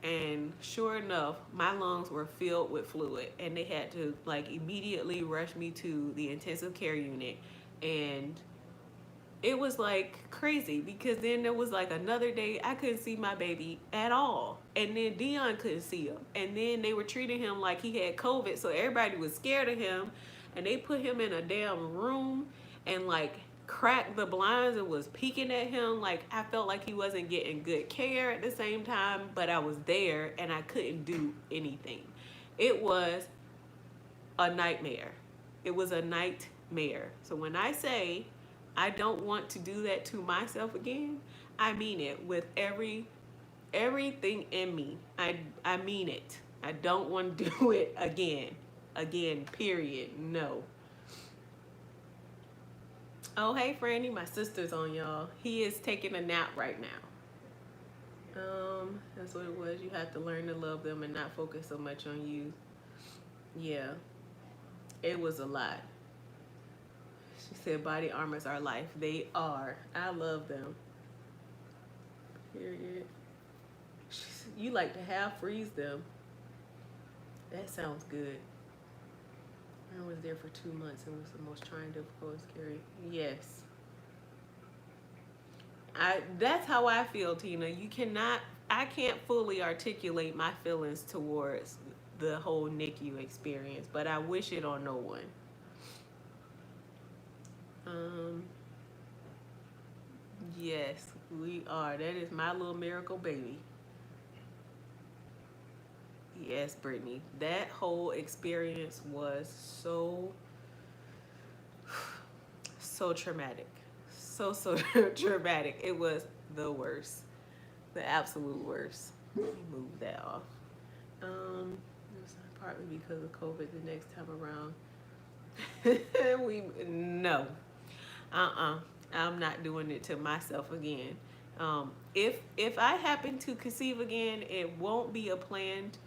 And sure enough, my lungs were filled with fluid and they had to like immediately rush me to the intensive care unit. And it was like crazy because then there was like another day I couldn't see my baby at all. And then Dion couldn't see him. And then they were treating him like he had COVID. So everybody was scared of him and they put him in a damn room and like cracked the blinds and was peeking at him. Like I felt like he wasn't getting good care at the same time, but I was there and I couldn't do anything. It was a nightmare. It was a nightmare. So when I say I don't want to do that to myself again, I mean it with everything in me. I mean it. I don't want to do it again, period. No. Oh, hey, Franny, my sister's on, y'all. He is taking a nap right now. That's what it was. You have to learn to love them and not focus so much on you. Yeah, it was a lot. She said body armors are life. They are. I love them. Period. You like to half freeze them. That sounds good. I was there for 2 months and was the most trying, difficult, scary. Yes. That's how I feel, Tina. I can't fully articulate my feelings towards the whole NICU experience, but I wish it on no one. Yes, we are. That is my little miracle baby. Yes, Brittany, that whole experience was so traumatic. So traumatic. It was the worst. The absolute worst. Let me move that off. It was partly because of COVID the next time around. No. I'm not doing it to myself again. If I happen to conceive again, it won't be a planned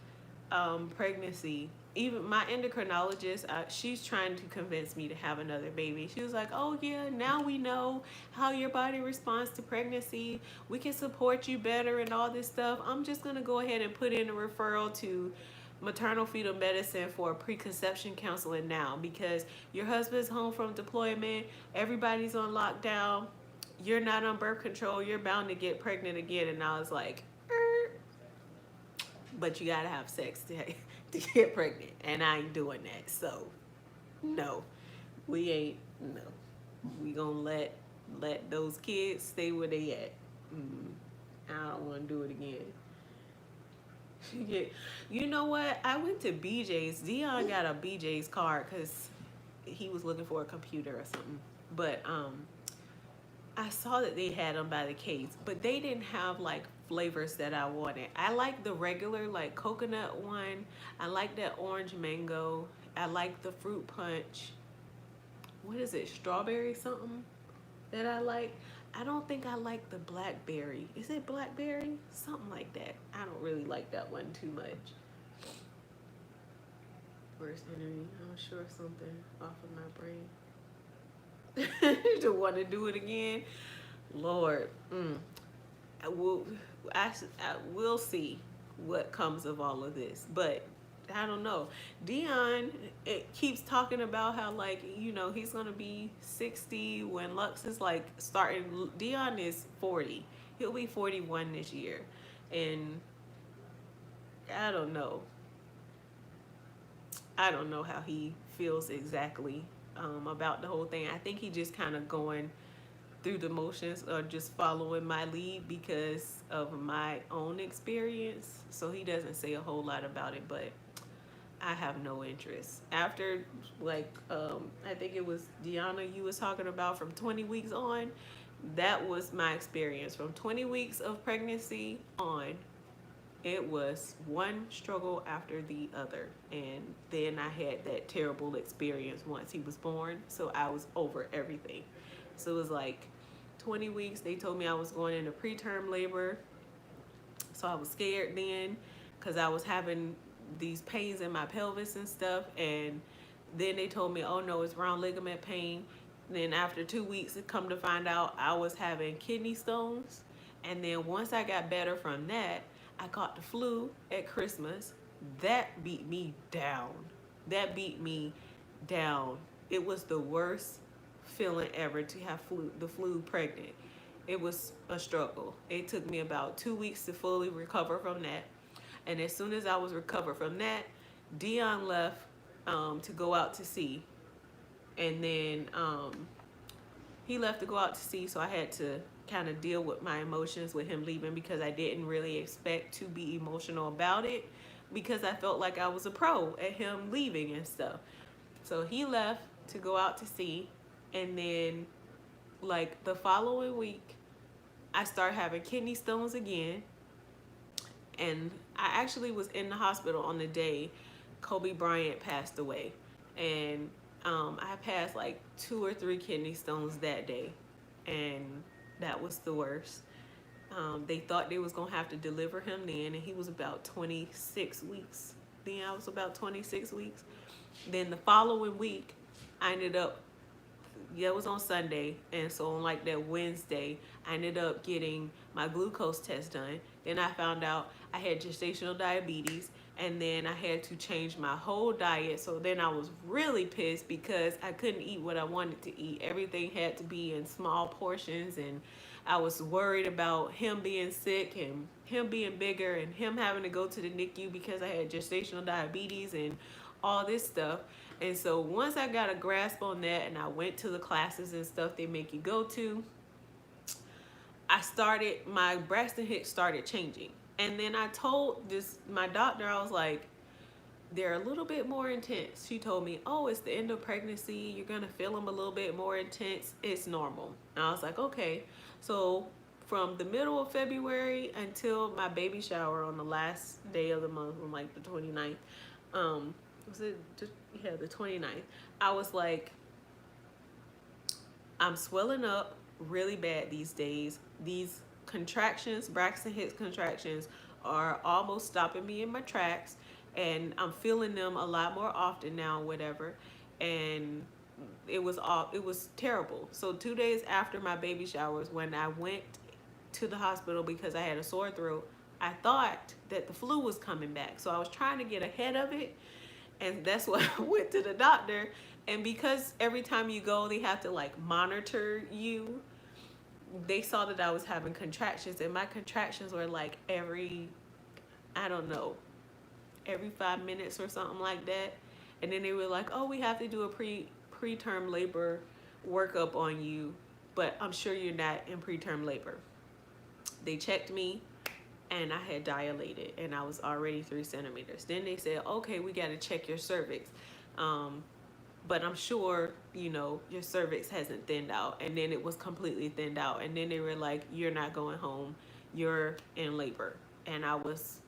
pregnancy. Even my endocrinologist, she's trying to convince me to have another baby. She was like, oh yeah, now we know how your body responds to pregnancy. We can support you better and all this stuff. I'm just going to go ahead and put in a referral to maternal fetal medicine for preconception counseling now because your husband's home from deployment. Everybody's on lockdown. You're not on birth control. You're bound to get pregnant again. And I was like, but you gotta have sex to get pregnant, and I ain't doing that. So no, we gonna let those kids stay where they at. I don't want to do it again. You know what, I went to BJ's. Dion got a BJ's card because he was looking for a computer or something, but I saw that they had them by the case, but they didn't have like flavors that I wanted. I like the regular like coconut one. I like that orange mango. I like the fruit punch. What is it? Strawberry something that I like. I don't think I like the blackberry. Is it blackberry? Something like that. I don't really like that one too much. Worst enemy. I'm sure something off of my brain. To want to do it again. Lord. I will see what comes of all of this. But I don't know. Dion, it keeps talking about how, like, you know, he's gonna be 60 when Lux is like starting. Dion is 40. He'll be 41 this year, and I don't know. I don't know how he feels exactly about the whole thing. I think he just kind of going through the motions or just following my lead because of my own experience. So he doesn't say a whole lot about it, but I have no interest. After, like, I think it was Deanna you was talking about from 20 weeks on, that was my experience. From 20 weeks of pregnancy on, it was one struggle after the other. And then I had that terrible experience once he was born. So I was over everything. So it was like 20 weeks. They told me I was going into preterm labor. So I was scared then because I was having these pains in my pelvis and stuff. And then they told me, oh no, it's round ligament pain. Then after 2 weeks, it come to find out I was having kidney stones. And then once I got better from that, I caught the flu at Christmas. That beat me down. That beat me down. It was the worst feeling ever to have the flu pregnant. It was a struggle. It took me about 2 weeks to fully recover from that. And as soon as I was recovered from that, Dion left to go out to sea. And then he left to go out to sea, so I had to kind of deal with my emotions with him leaving because I didn't really expect to be emotional about it because I felt like I was a pro at him leaving and stuff. So he left to go out to sea, and then like the following week I started having kidney stones again, and I actually was in the hospital on the day Kobe Bryant passed away, and I passed like 2 or 3 kidney stones that day, and that was the worst. They thought they was gonna have to deliver him then, and he was about 26 weeks. Then I was about 26 weeks. Then the following week, I ended up, it was on Sunday, and so on like that Wednesday, I ended up getting my glucose test done. Then I found out I had gestational diabetes, and then I had to change my whole diet. So then I was really pissed because I couldn't eat what I wanted to eat. Everything had to be in small portions, and I was worried about him being sick and him being bigger and him having to go to the NICU because I had gestational diabetes and all this stuff. And so once I got a grasp on that and I went to the classes and stuff they make you go to, my Braxton Hicks started changing. And then I told my doctor, I was like, they're a little bit more intense. She told me, oh, it's the end of pregnancy. You're gonna feel them a little bit more intense. It's normal. And I was like, okay. So from the middle of February until my baby shower on the last day of the month, on like the 29th, the 29th, I was like, I'm swelling up really bad these days. These contractions, Braxton Hicks contractions, are almost stopping me in my tracks, and I'm feeling them a lot more often now, whatever. And it was terrible. So 2 days after my baby showers, when I went to the hospital because I had a sore throat, I thought that the flu was coming back. So I was trying to get ahead of it, and that's why I went to the doctor. And because every time you go, they have to like monitor you, they saw that I was having contractions, and my contractions were like every 5 minutes or something like that. And then they were like, oh, we have to do a preterm labor workup on you, but I'm sure you're not in preterm labor. They checked me, and I had dilated, and I was already 3 centimeters. Then they said, okay, we got to check your cervix. But I'm sure, your cervix hasn't thinned out. And then it was completely thinned out. And then they were like, you're not going home. You're in labor. And I was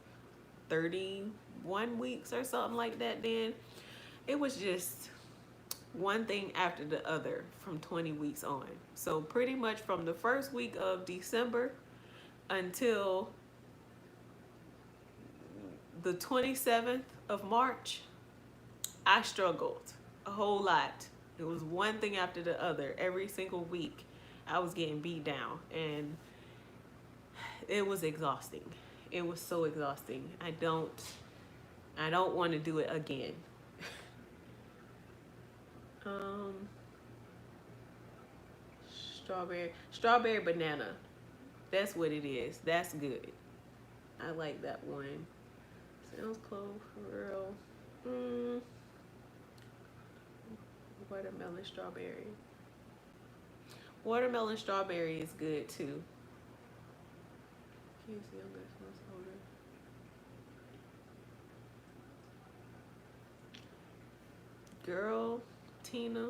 31 weeks or something like that then. It was just one thing after the other from 20 weeks on. So pretty much from the first week of December until the 27th of March, I struggled a whole lot. It was one thing after the other. Every single week, I was getting beat down, and it was exhausting. It was so exhausting. I don't want to do it again. Strawberry banana. That's what it is. That's good. I like that one. Sounds close for real. Watermelon strawberry. Watermelon strawberry is good too. Girl, Tina,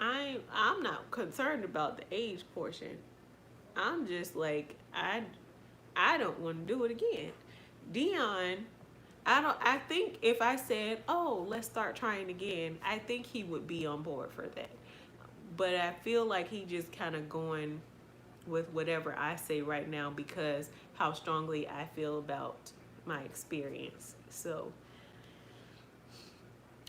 I'm not concerned about the age portion. I'm just like, I don't want to do it again. Dion, I think if I said, oh, let's start trying again, I think he would be on board for that. But I feel like he just kind of going with whatever I say right now because how strongly I feel about my experience. So,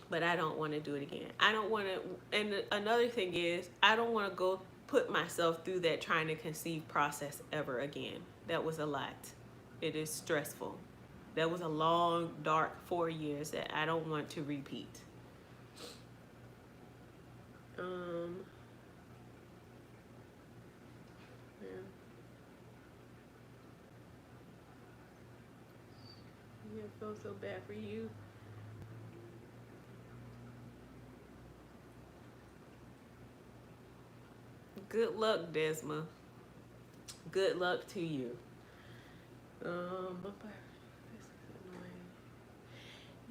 but I don't want to do it again. I don't want to, and another thing is, I don't want to go put myself through that trying to conceive process ever again. That was a lot. It is stressful. That was a long, dark 4 years that I don't want to repeat. Yeah, it feels so bad for you. Good luck, Desma. Good luck to you.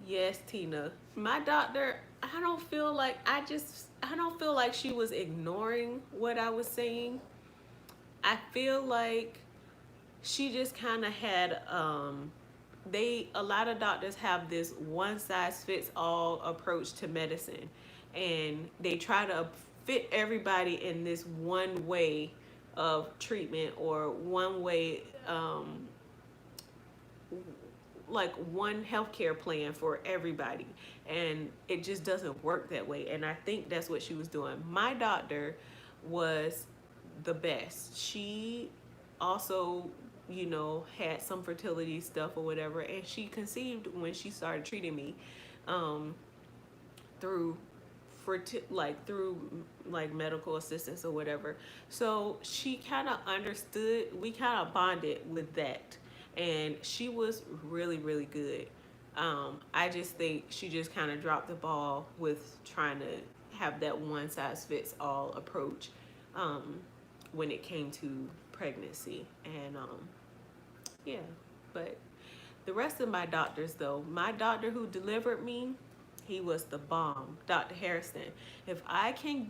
Yes, Tina. My doctor, I don't feel like she was ignoring what I was saying. I feel like she just kind of had a lot of doctors have this one size fits all approach to medicine, and they try to fit everybody in this one way of treatment or one way, like one healthcare plan for everybody, and it just doesn't work that way. And I think that's what she was doing. My doctor was the best. She also, had some fertility stuff or whatever, and she conceived when she started treating me through medical assistance or whatever. So she kind of understood. We kind of bonded with that, and she was really, really good. I just think she just kind of dropped the ball with trying to have that one size fits all approach when it came to pregnancy. And yeah, but the rest of my doctors, though, my doctor who delivered me, he was the bomb, Dr. Harrison. If I can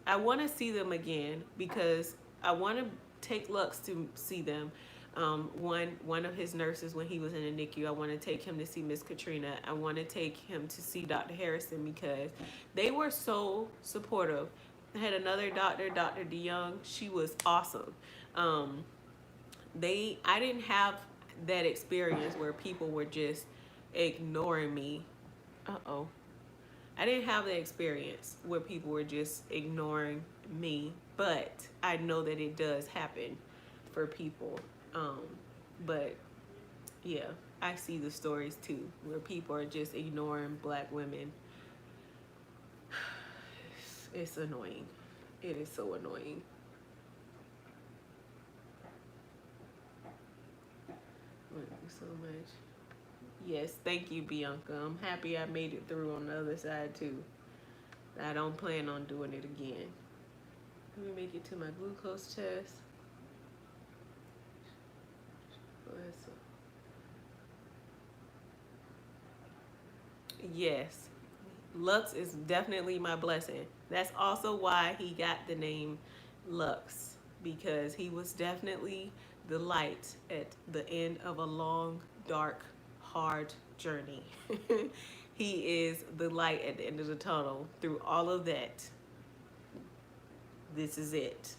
I want to see them again because I want to take Lux to see them. One of his nurses when he was in the NICU, I want to take him to see Miss Katrina. I want to take him to see Dr. Harrison because they were so supportive. I had another doctor, Dr. DeYoung. She was awesome. I didn't have that experience where people were just ignoring me. I didn't have the experience where people were just ignoring me, but I know that it does happen for people. But yeah, I see the stories too, where people are just ignoring Black women. It's annoying. It is so annoying. Thank you so much. Yes, thank you, Bianca. I'm happy I made it through on the other side too. I don't plan on doing it again. Let me make it to my glucose test. Yes, Lux is definitely my blessing. That's also why he got the name Lux, because he was definitely the light at the end of a long, dark, hard journey. He is the light at the end of the tunnel. Through all of that, this is it.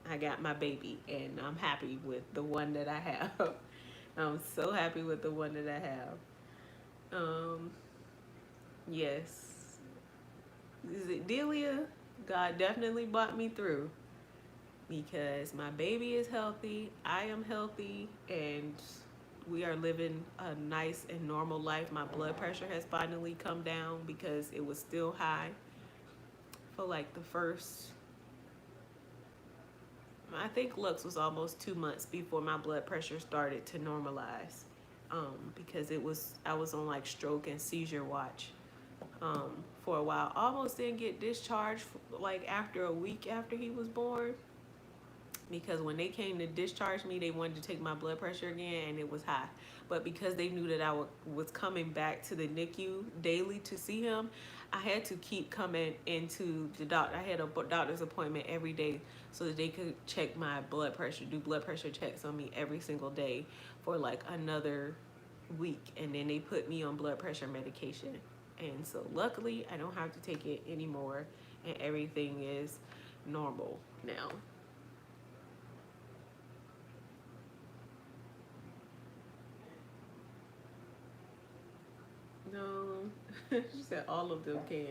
I got my baby, and I'm happy with the one that I have. I'm so happy with the one that I have. Yes. Is it Delia? God definitely brought me through because my baby is healthy, I am healthy, and we are living a nice and normal life. My blood pressure has finally come down because it was still high for like the first, I think Lux was almost 2 months before my blood pressure started to normalize. Because I was on like stroke and seizure watch for a while. Almost didn't get discharged like after a week after he was born, because when they came to discharge me, they wanted to take my blood pressure again, and it was high. But because they knew that I was coming back to the NICU daily to see him, I had to keep coming into the doctor. I had a doctor's appointment every day so that they could check my blood pressure, do blood pressure checks on me every single day for like another week. And then they put me on blood pressure medication. And so luckily, I don't have to take it anymore, and everything is normal now. No, she said all of them can.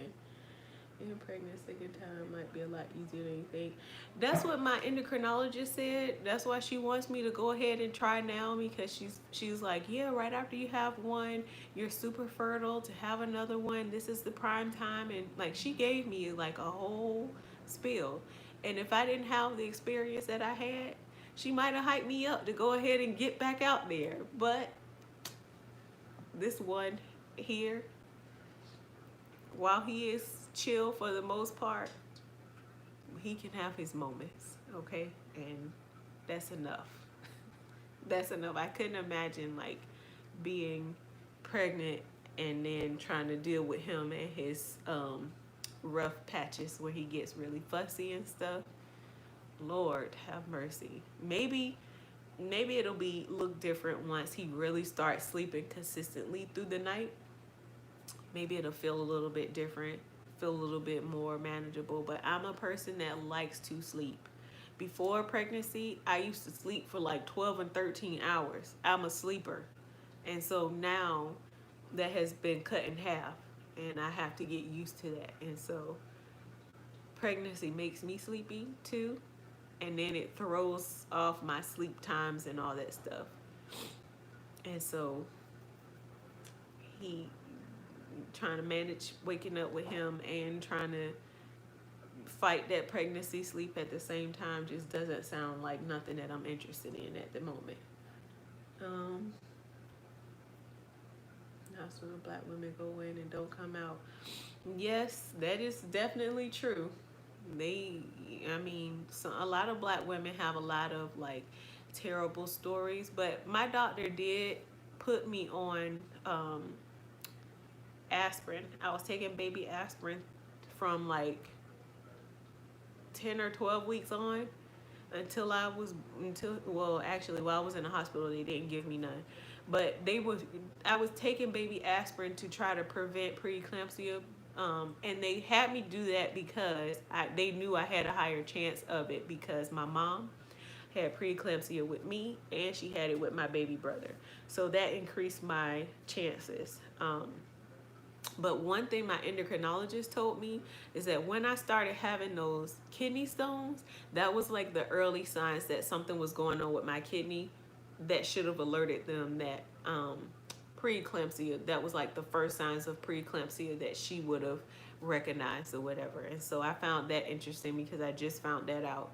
In pregnant second time might be a lot easier than you think. That's what my endocrinologist said. That's why she wants me to go ahead and try now, because she's like, yeah, right after you have one, you're super fertile to have another one. This is the prime time, and like she gave me like a whole spiel. And if I didn't have the experience that I had, she might have hyped me up to go ahead and get back out there. But this one here, while he is chill for the most part, he can have his moments, okay? And that's enough. That's enough. I couldn't imagine like being pregnant and then trying to deal with him and his rough patches where he gets really fussy and stuff. Lord have mercy. Maybe it'll look different once he really starts sleeping consistently through the night. Maybe it'll feel a little bit different, feel a little bit more manageable. But I'm a person that likes to sleep. Before pregnancy, I used to sleep for like 12 and 13 hours. I'm a sleeper. And so now that has been cut in half, and I have to get used to that. And so pregnancy makes me sleepy too. And then it throws off my sleep times and all that stuff. And so he trying to manage waking up with him and trying to fight that pregnancy sleep at the same time just doesn't sound like nothing that I'm interested in at the moment. That's when black women go in and don't come out. Yes, that is definitely true. A lot of black women have a lot of like terrible stories, but my doctor did put me on aspirin. I was taking baby aspirin from like 10 or 12 weeks on until while I was in the hospital, they didn't give me none. But I was taking baby aspirin to try to prevent preeclampsia. And they had me do that because they knew I had a higher chance of it, because my mom had preeclampsia with me and she had it with my baby brother. So that increased my chances. But one thing my endocrinologist told me is that when I started having those kidney stones, that was like the early signs that something was going on with my kidney that should have alerted them that preeclampsia, that was like the first signs of preeclampsia that she would have recognized or whatever. And so I found that interesting because I just found that out.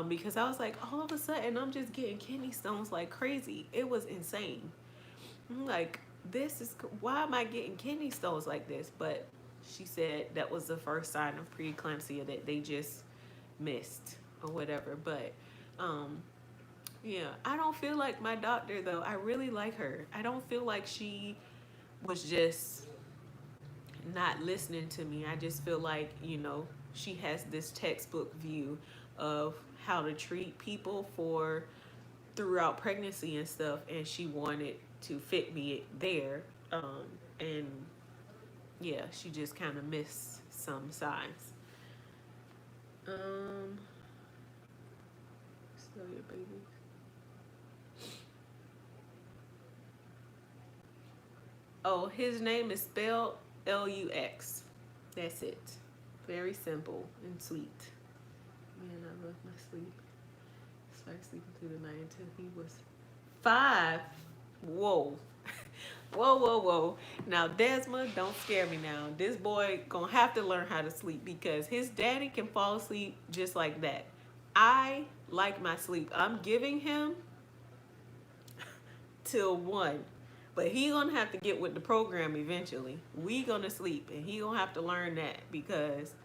Because I was like, all of a sudden I'm just getting kidney stones like crazy. It was insane. I'm like, why am I getting kidney stones like this? But she said that was the first sign of preeclampsia that they just missed or whatever. But yeah, I don't feel like my doctor though. I really like her. I don't feel like she was just not listening to me. I just feel like, she has this textbook view of how to treat people throughout pregnancy and stuff, and she wanted to fit me there. And yeah, she just kind of missed some signs. Still your baby. Oh, his name is spelled Lux. That's it. Very simple and sweet. Man, I love my sleep. Started sleeping through the night until he was 5. Whoa. Whoa, whoa, whoa. Now, Desmond, don't scare me now. This boy gonna have to learn how to sleep because his daddy can fall asleep just like that. I like my sleep. I'm giving him till 1. But he gonna have to get with the program eventually. We gonna sleep and he gonna have to learn that because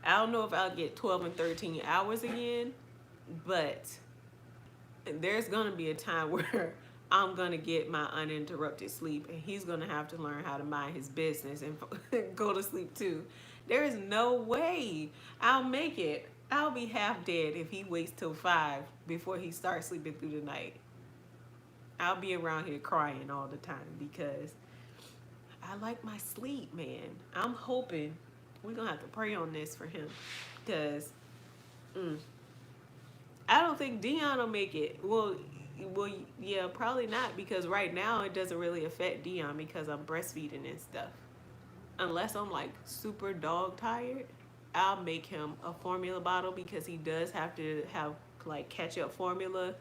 I don't know if I'll get 12 and 13 hours again, but there's gonna be a time where I'm gonna get my uninterrupted sleep and he's gonna have to learn how to mind his business and go to sleep too. There is no way I'll make it. I'll be half dead if he waits till 5 before he starts sleeping through the night. I'll be around here crying all the time because I like my sleep, man. I'm hoping we're gonna have to pray on this for him because I don't think Dion will make it. Well, yeah, probably not because right now it doesn't really affect Dion because I'm breastfeeding and stuff. Unless I'm like super dog tired, I'll make him a formula bottle because he does have to have like catch up formula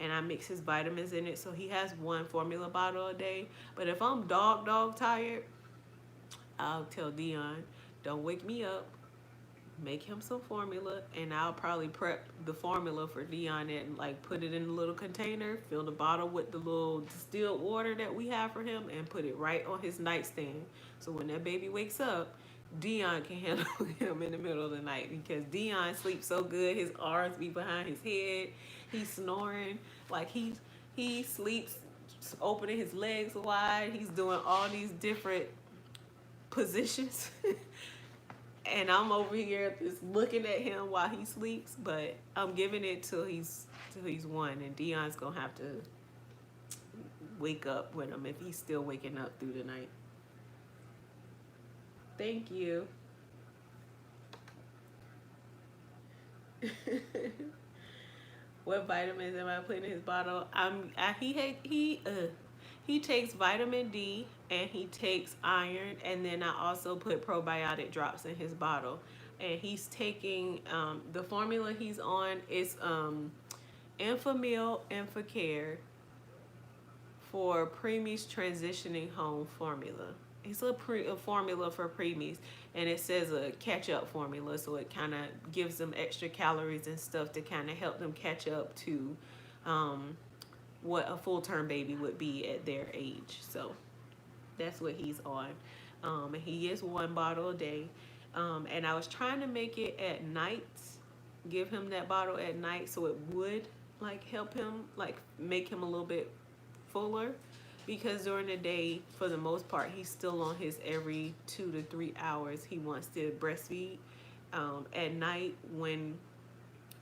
and I mix his vitamins in it. So he has 1 formula bottle a day. But if I'm dog tired, I'll tell Dion, don't wake me up. Make him some formula and I'll probably prep the formula for Dion and like put it in a little container, fill the bottle with the little distilled water that we have for him and put it right on his nightstand. So when that baby wakes up, Dion can handle him in the middle of the night because Dion sleeps so good. His arms be behind his head. He's snoring like he sleeps opening his legs wide. He's doing all these different positions. And I'm over here just looking at him while he sleeps, but I'm giving it till he's 1, and Dion's gonna have to wake up with him if he's still waking up through the night. Thank you. What vitamins am I putting in his bottle? He takes vitamin D and he takes iron, and then I also put probiotic drops in his bottle. And he's taking the formula he's on is Enfamil Enfacare for preemies transitioning home formula. It's a formula for preemies, and it says a catch-up formula, so it kind of gives them extra calories and stuff to kind of help them catch up to what a full-term baby would be at their age. So that's what he's on. And he is 1 bottle a day. And I was trying to make it at night, give him that bottle at night so it would like help him, like make him a little bit fuller. Because during the day, for the most part, he's still on his every 2 to 3 hours. He wants to breastfeed. At night,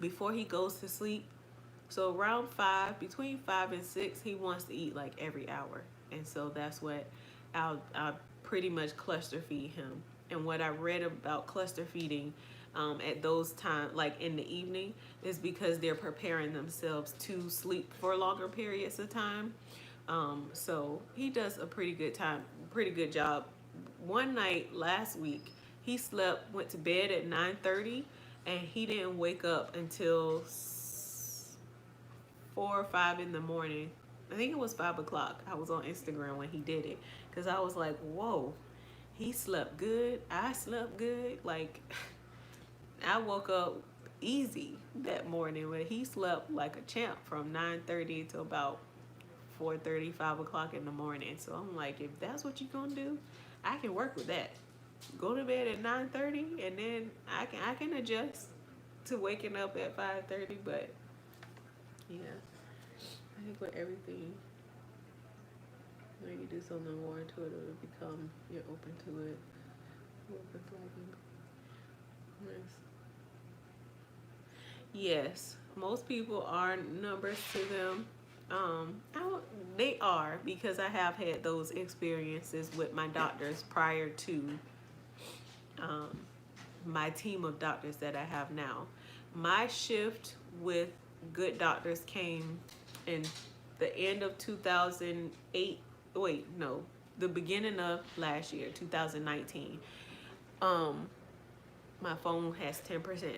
before he goes to sleep, so around 5, between 5 and 6, he wants to eat like every hour. And so that's what I'll pretty much cluster feed him. And what I read about cluster feeding at those times, like in the evening, is because they're preparing themselves to sleep for longer periods of time. So he does a pretty good job. One night last week, he went to bed at 9:30, and he didn't wake up until 4 or 5 in the morning. I think it was 5 o'clock. I was on Instagram when he did it, because I was like, whoa, he slept good. I slept good. Like, I woke up easy that morning, but he slept like a champ from 9:30 to about 4:30, 5 o'clock in the morning. So I'm like, if that's what you're gonna do, I can work with that. Go to bed at 9:30, and then I can adjust to waking up at 5:30. But yeah, I think with everything, when you do something more into it, it'll become you're open to it. Yes, most people are numbers to them. They are, because I have had those experiences with my doctors prior to um, my team of doctors that I have now. My shift with Good Doctors came in the end of 2008. Wait, no, the beginning of last year, 2019. Um, my phone has 10%.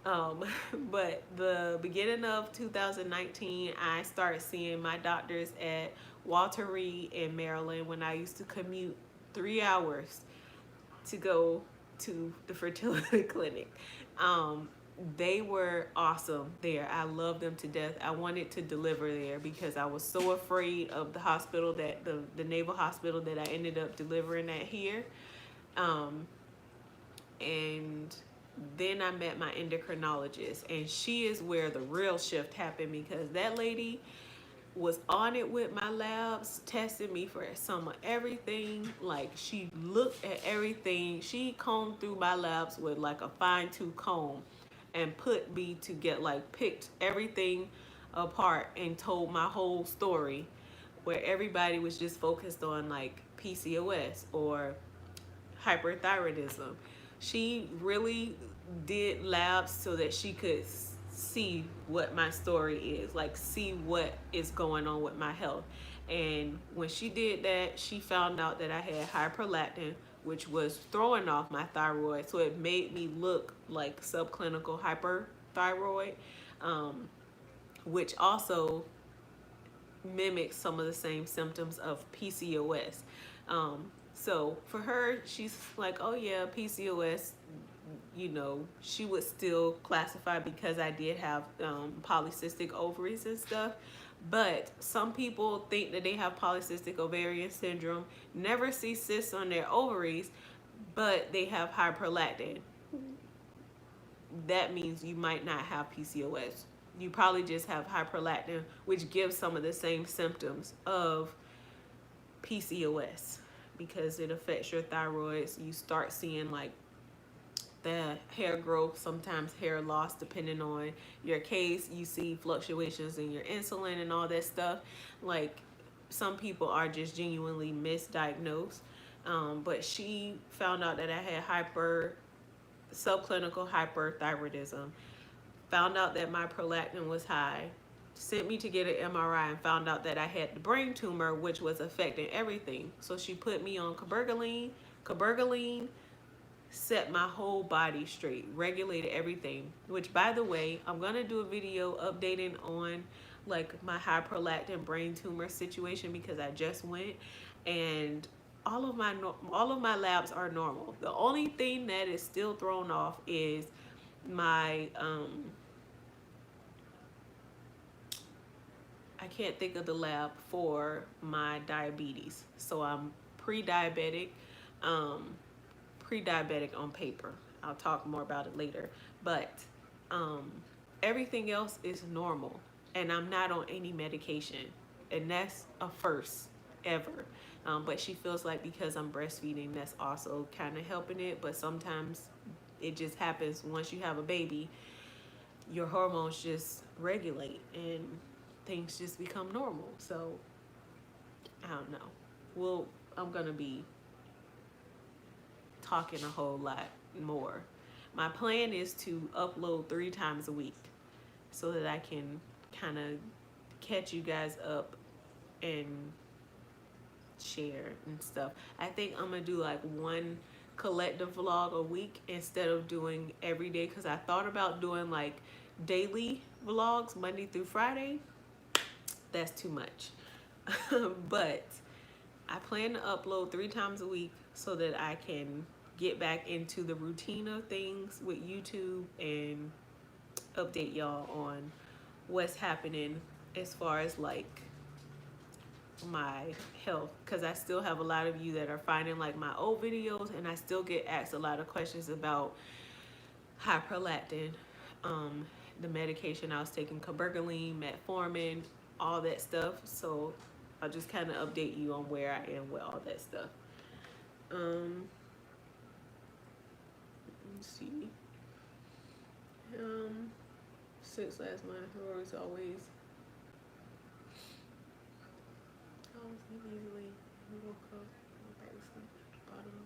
Um, but the beginning of 2019, I started seeing my doctors at Walter Reed in Maryland when I used to commute 3 hours to go to the fertility clinic. Um, they were awesome there. I loved them to death. I wanted to deliver there because I was so afraid of the hospital that the naval hospital that I ended up delivering at here. Um, and then I met my endocrinologist, and she is where the real shift happened because that lady was on it with my labs, tested me for some of everything. Like, she looked at everything. She combed through my labs with like a fine tooth comb and put me to get like picked everything apart and told my whole story, where everybody was just focused on like PCOS or hyperthyroidism. She really did labs so that she could see what my story is, like see what is going on with my health. And when she did that, she found out that I had hyperlactin, which was throwing off my thyroid. So it made me look like subclinical hyperthyroid, um, which also mimics some of the same symptoms of PCOS. So for her, she's like, oh yeah, PCOS, you know, she would still classify because I did have polycystic ovaries and stuff. But some people think that they have polycystic ovarian syndrome, never see cysts on their ovaries, but they have hyperlactin. That means you might not have PCOS. You probably just have hyperlactin, which gives some of the same symptoms of PCOS because it affects your thyroid. You start seeing like the hair growth, sometimes hair loss, depending on your case. You see fluctuations in your insulin and all that stuff. Like, some people are just genuinely misdiagnosed. But she found out that I had subclinical hyperthyroidism, found out that my prolactin was high, sent me to get an MRI and found out that I had the brain tumor, which was affecting everything. So she put me on cabergoline. Cabergoline set my whole body straight, regulated everything, which, by the way, I'm gonna do a video updating on like my high prolactin brain tumor situation because I just went, and all of my labs are normal. The only thing that is still thrown off is my I can't think of the lab for my diabetes. So I'm pre-diabetic, um, pre-diabetic on paper. I'll talk more about it later. But everything else is normal, and I'm not on any medication, and that's a first ever. But she feels like because I'm breastfeeding, that's also kind of helping it. But sometimes it just happens once you have a baby, your hormones just regulate and things just become normal. So I don't know. Well, I'm gonna be talking a whole lot more. My plan is to upload 3 times a week so that I can kind of catch you guys up and share and stuff. I think I'm gonna do like one collective vlog a week instead of doing every day, because I thought about doing like daily vlogs Monday through Friday. That's too much. But I plan to upload 3 times a week so that I can get back into the routine of things with YouTube and update y'all on what's happening as far as like my health, because I still have a lot of you that are finding like my old videos, and I still get asked a lot of questions about high prolactin, the medication I was taking, cabergoline, metformin, all that stuff. So I'll just kind of update you on where I am with all that stuff. Let's see. Since last month, I was always easily woke up, back to sleep, bottom.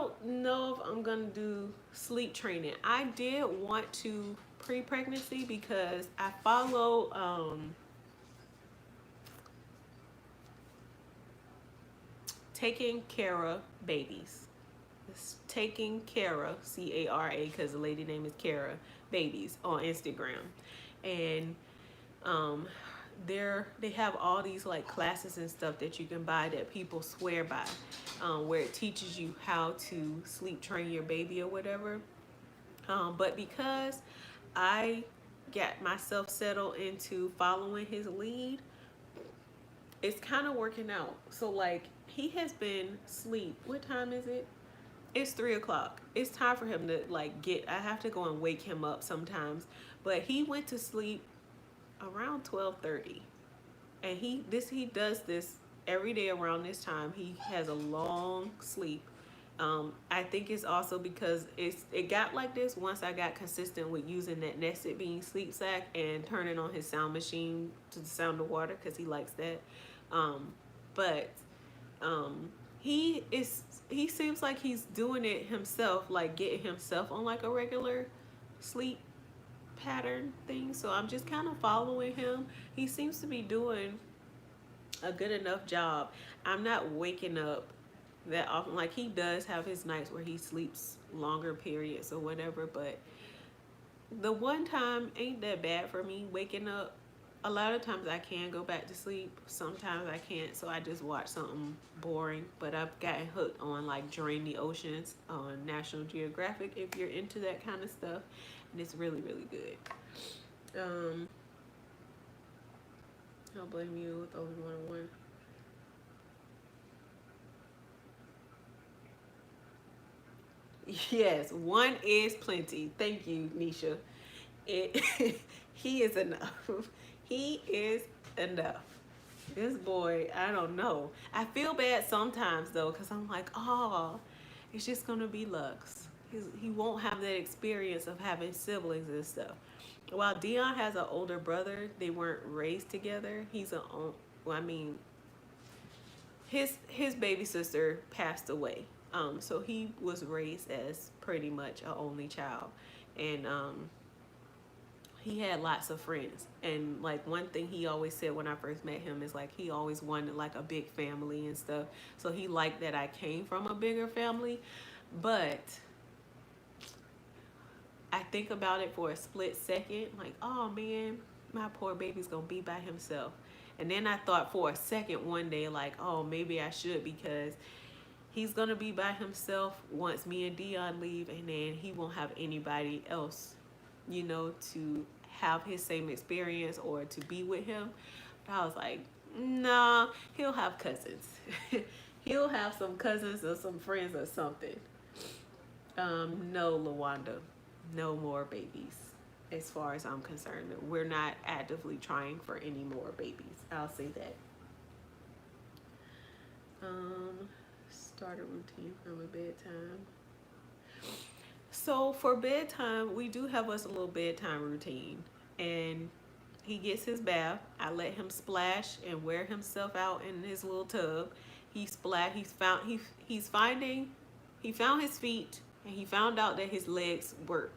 don't know if I'm gonna do sleep training. I did want to pre-pregnancy because I follow Taking Cara Babies. It's Taking Cara, Cara, because the lady name is Cara Babies on Instagram, and um, they have all these like classes and stuff that you can buy that people swear by, where it teaches you how to sleep train your baby or whatever. But because I got myself settled into following his lead, it's kind of working out. So like he has been asleep. What time is it? It's 3 o'clock. It's time for him to like get. I have to go and wake him up sometimes, but he went to sleep around 12:30, and he does this every day around this time. He has a long sleep. I think it's also because it got like this once I got consistent with using that nested bean sleep sack and turning on his sound machine to the sound of water because he likes that. But he seems like he's doing it himself, like getting himself on like a regular sleep pattern thing. So I'm just kind of following him. He seems to be doing a good enough job. I'm not waking up that often. Like he does have his nights where he sleeps longer periods or whatever, but the one time ain't that bad for me waking up. A lot of times I can go back to sleep. Sometimes I can't, so I just watch something boring. But I've gotten hooked on like Drain the Oceans on National Geographic if you're into that kind of stuff. And it's really, really good. I'll blame you with only one. Yes, one is plenty. Thank you, Nisha. It he is enough. He is enough. This boy, I don't know. I feel bad sometimes though, because I'm like, oh, it's just gonna be Lux. He won't have that experience of having siblings and stuff. While Dion has an older brother, they weren't raised together. Well, I mean, his baby sister passed away. So he was raised as pretty much an only child, and he had lots of friends. And like one thing he always said when I first met him is like he always wanted like a big family and stuff. So he liked that I came from a bigger family, but I think about it for a split second, like, oh man, my poor baby's gonna be by himself. And then I thought for a second one day, like, oh, maybe I should, because he's gonna be by himself once me and Dion leave, and then he won't have anybody else, to have his same experience or to be with him. But I was like, nah, he'll have cousins. He'll have some cousins or some friends or something. No, Lawanda, no more babies. As far as I'm concerned, we're not actively trying for any more babies. I'll say that. Start a routine from a bedtime. So for bedtime, we do have us a little bedtime routine, and he gets his bath. I let him splash and wear himself out in his little tub. He splat. He found his feet, and he found out that his legs work.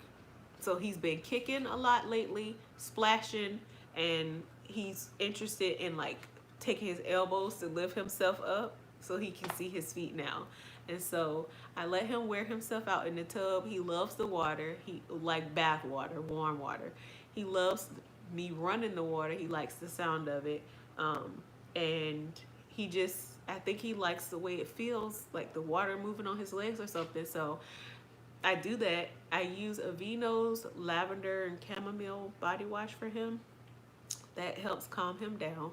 So he's been kicking a lot lately, splashing, and he's interested in like taking his elbows to lift himself up so he can see his feet now. And so I let him wear himself out in the tub. He loves the water. He like bath water, warm water. He loves me running the water. He likes the sound of it. And I think he likes the way it feels, like the water moving on his legs or something. So I do that. I use Aveeno's lavender and chamomile body wash for him. That helps calm him down.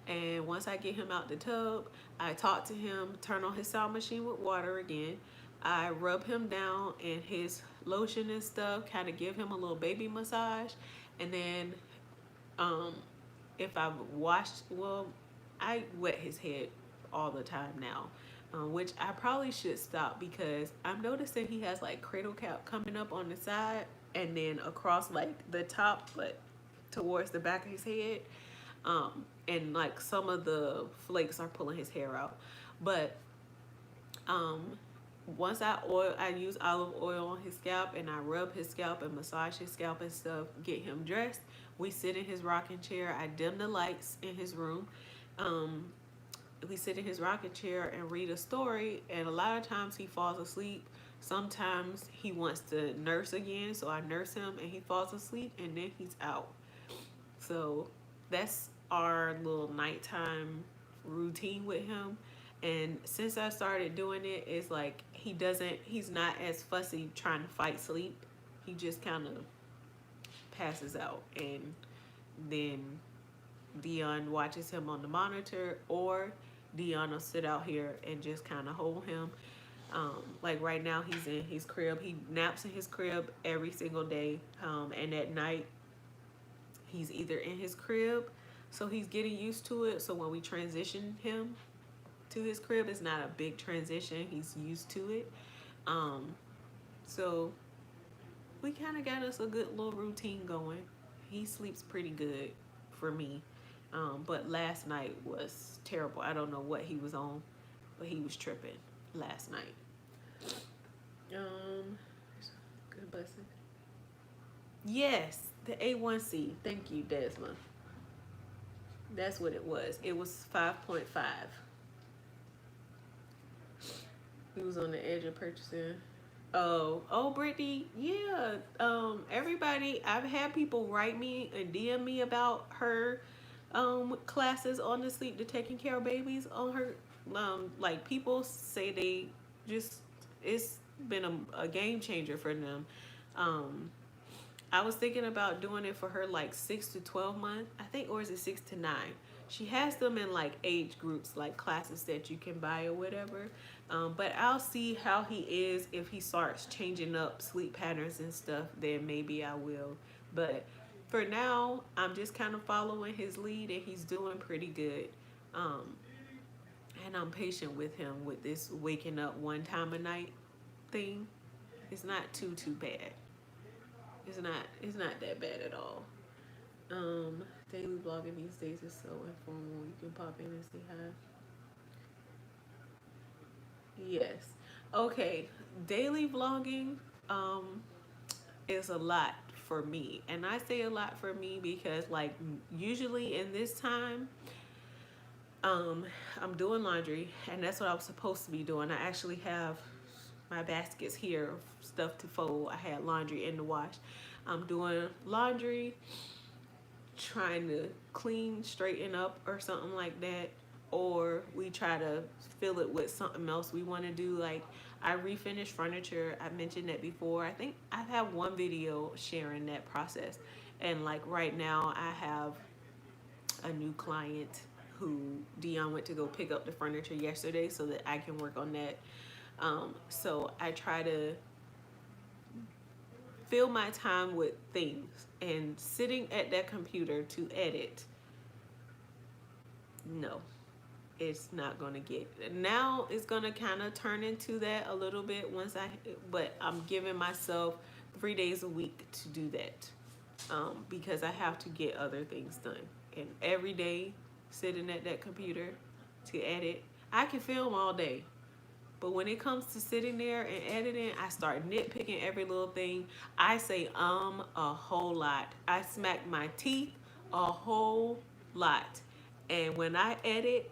And once I get him out the tub, I talk to him, turn on his sound machine with water again. I rub him down in his lotion and stuff, kind of give him a little baby massage. And then if I've washed, I wet his head all the time now, which I probably should stop, because I'm noticing he has like cradle cap coming up on the side and then across like the top, but towards the back of his head. And like some of the flakes are pulling his hair out. But once I use olive oil on his scalp, and I rub his scalp and massage his scalp and stuff, get him dressed. We sit in his rocking chair. I dim the lights in his room. Um, we sit in his rocking chair and read a story, and a lot of times he falls asleep. Sometimes he wants to nurse again, so I nurse him and he falls asleep, and then he's out. So that's our little nighttime routine with him. And since I started doing it, it's like he's not as fussy trying to fight sleep. He just kind of passes out, and then Dion watches him on the monitor, or Dion will sit out here and just kind of hold him. Like right now, he's in his crib. He naps in his crib every single day, and at night, he's either in his crib, so he's getting used to it. So when we transition him to his crib, it's not a big transition. He's used to it. So we kind of got us a good little routine going. He sleeps pretty good for me. But last night was terrible. I don't know what he was on, but he was tripping last night. Good blessing. Yes, the A1C. Thank you, Desmond. That's what it was. It was 5.5. He was on the edge of purchasing. Oh, Brittany, yeah. Everybody, I've had people write me and DM me about her classes on the sleep to taking care of babies on her. Like people say they just, it's been a game changer for them. I was thinking about doing it for her like 6 to 12 months, I think, or is it 6 to 9? She has them in like age groups, like classes that you can buy or whatever. But I'll see how he is. If he starts changing up sleep patterns and stuff, then maybe I will. But for now, I'm just kind of following his lead, and he's doing pretty good. And I'm patient with him with this waking up one time a night thing. It's not too bad. It's not that bad at all. Daily vlogging these days is so informal. You can pop in and say hi. Yes. Okay. Daily vlogging is a lot for me. And I say a lot for me because like usually in this time I'm doing laundry, and that's what I was supposed to be doing. I actually have my baskets here of stuff to fold. I had laundry in the wash. I'm doing laundry, trying to clean, straighten up or something like that, or we try to fill it with something else we want to do. Like I refinish furniture. I mentioned that before. I think I have one video sharing that process. And like right now I have a new client who Dion went to go pick up the furniture yesterday so that I can work on that. So I try to fill my time with things, and sitting at that computer to edit, no, it's not gonna get. Now it's gonna kind of turn into that a little bit but I'm giving myself 3 days a week to do that, because I have to get other things done. And every day sitting at that computer to edit, I can film all day. But when it comes to sitting there and editing, I start nitpicking every little thing. I say a whole lot. I smack my teeth a whole lot. And when I edit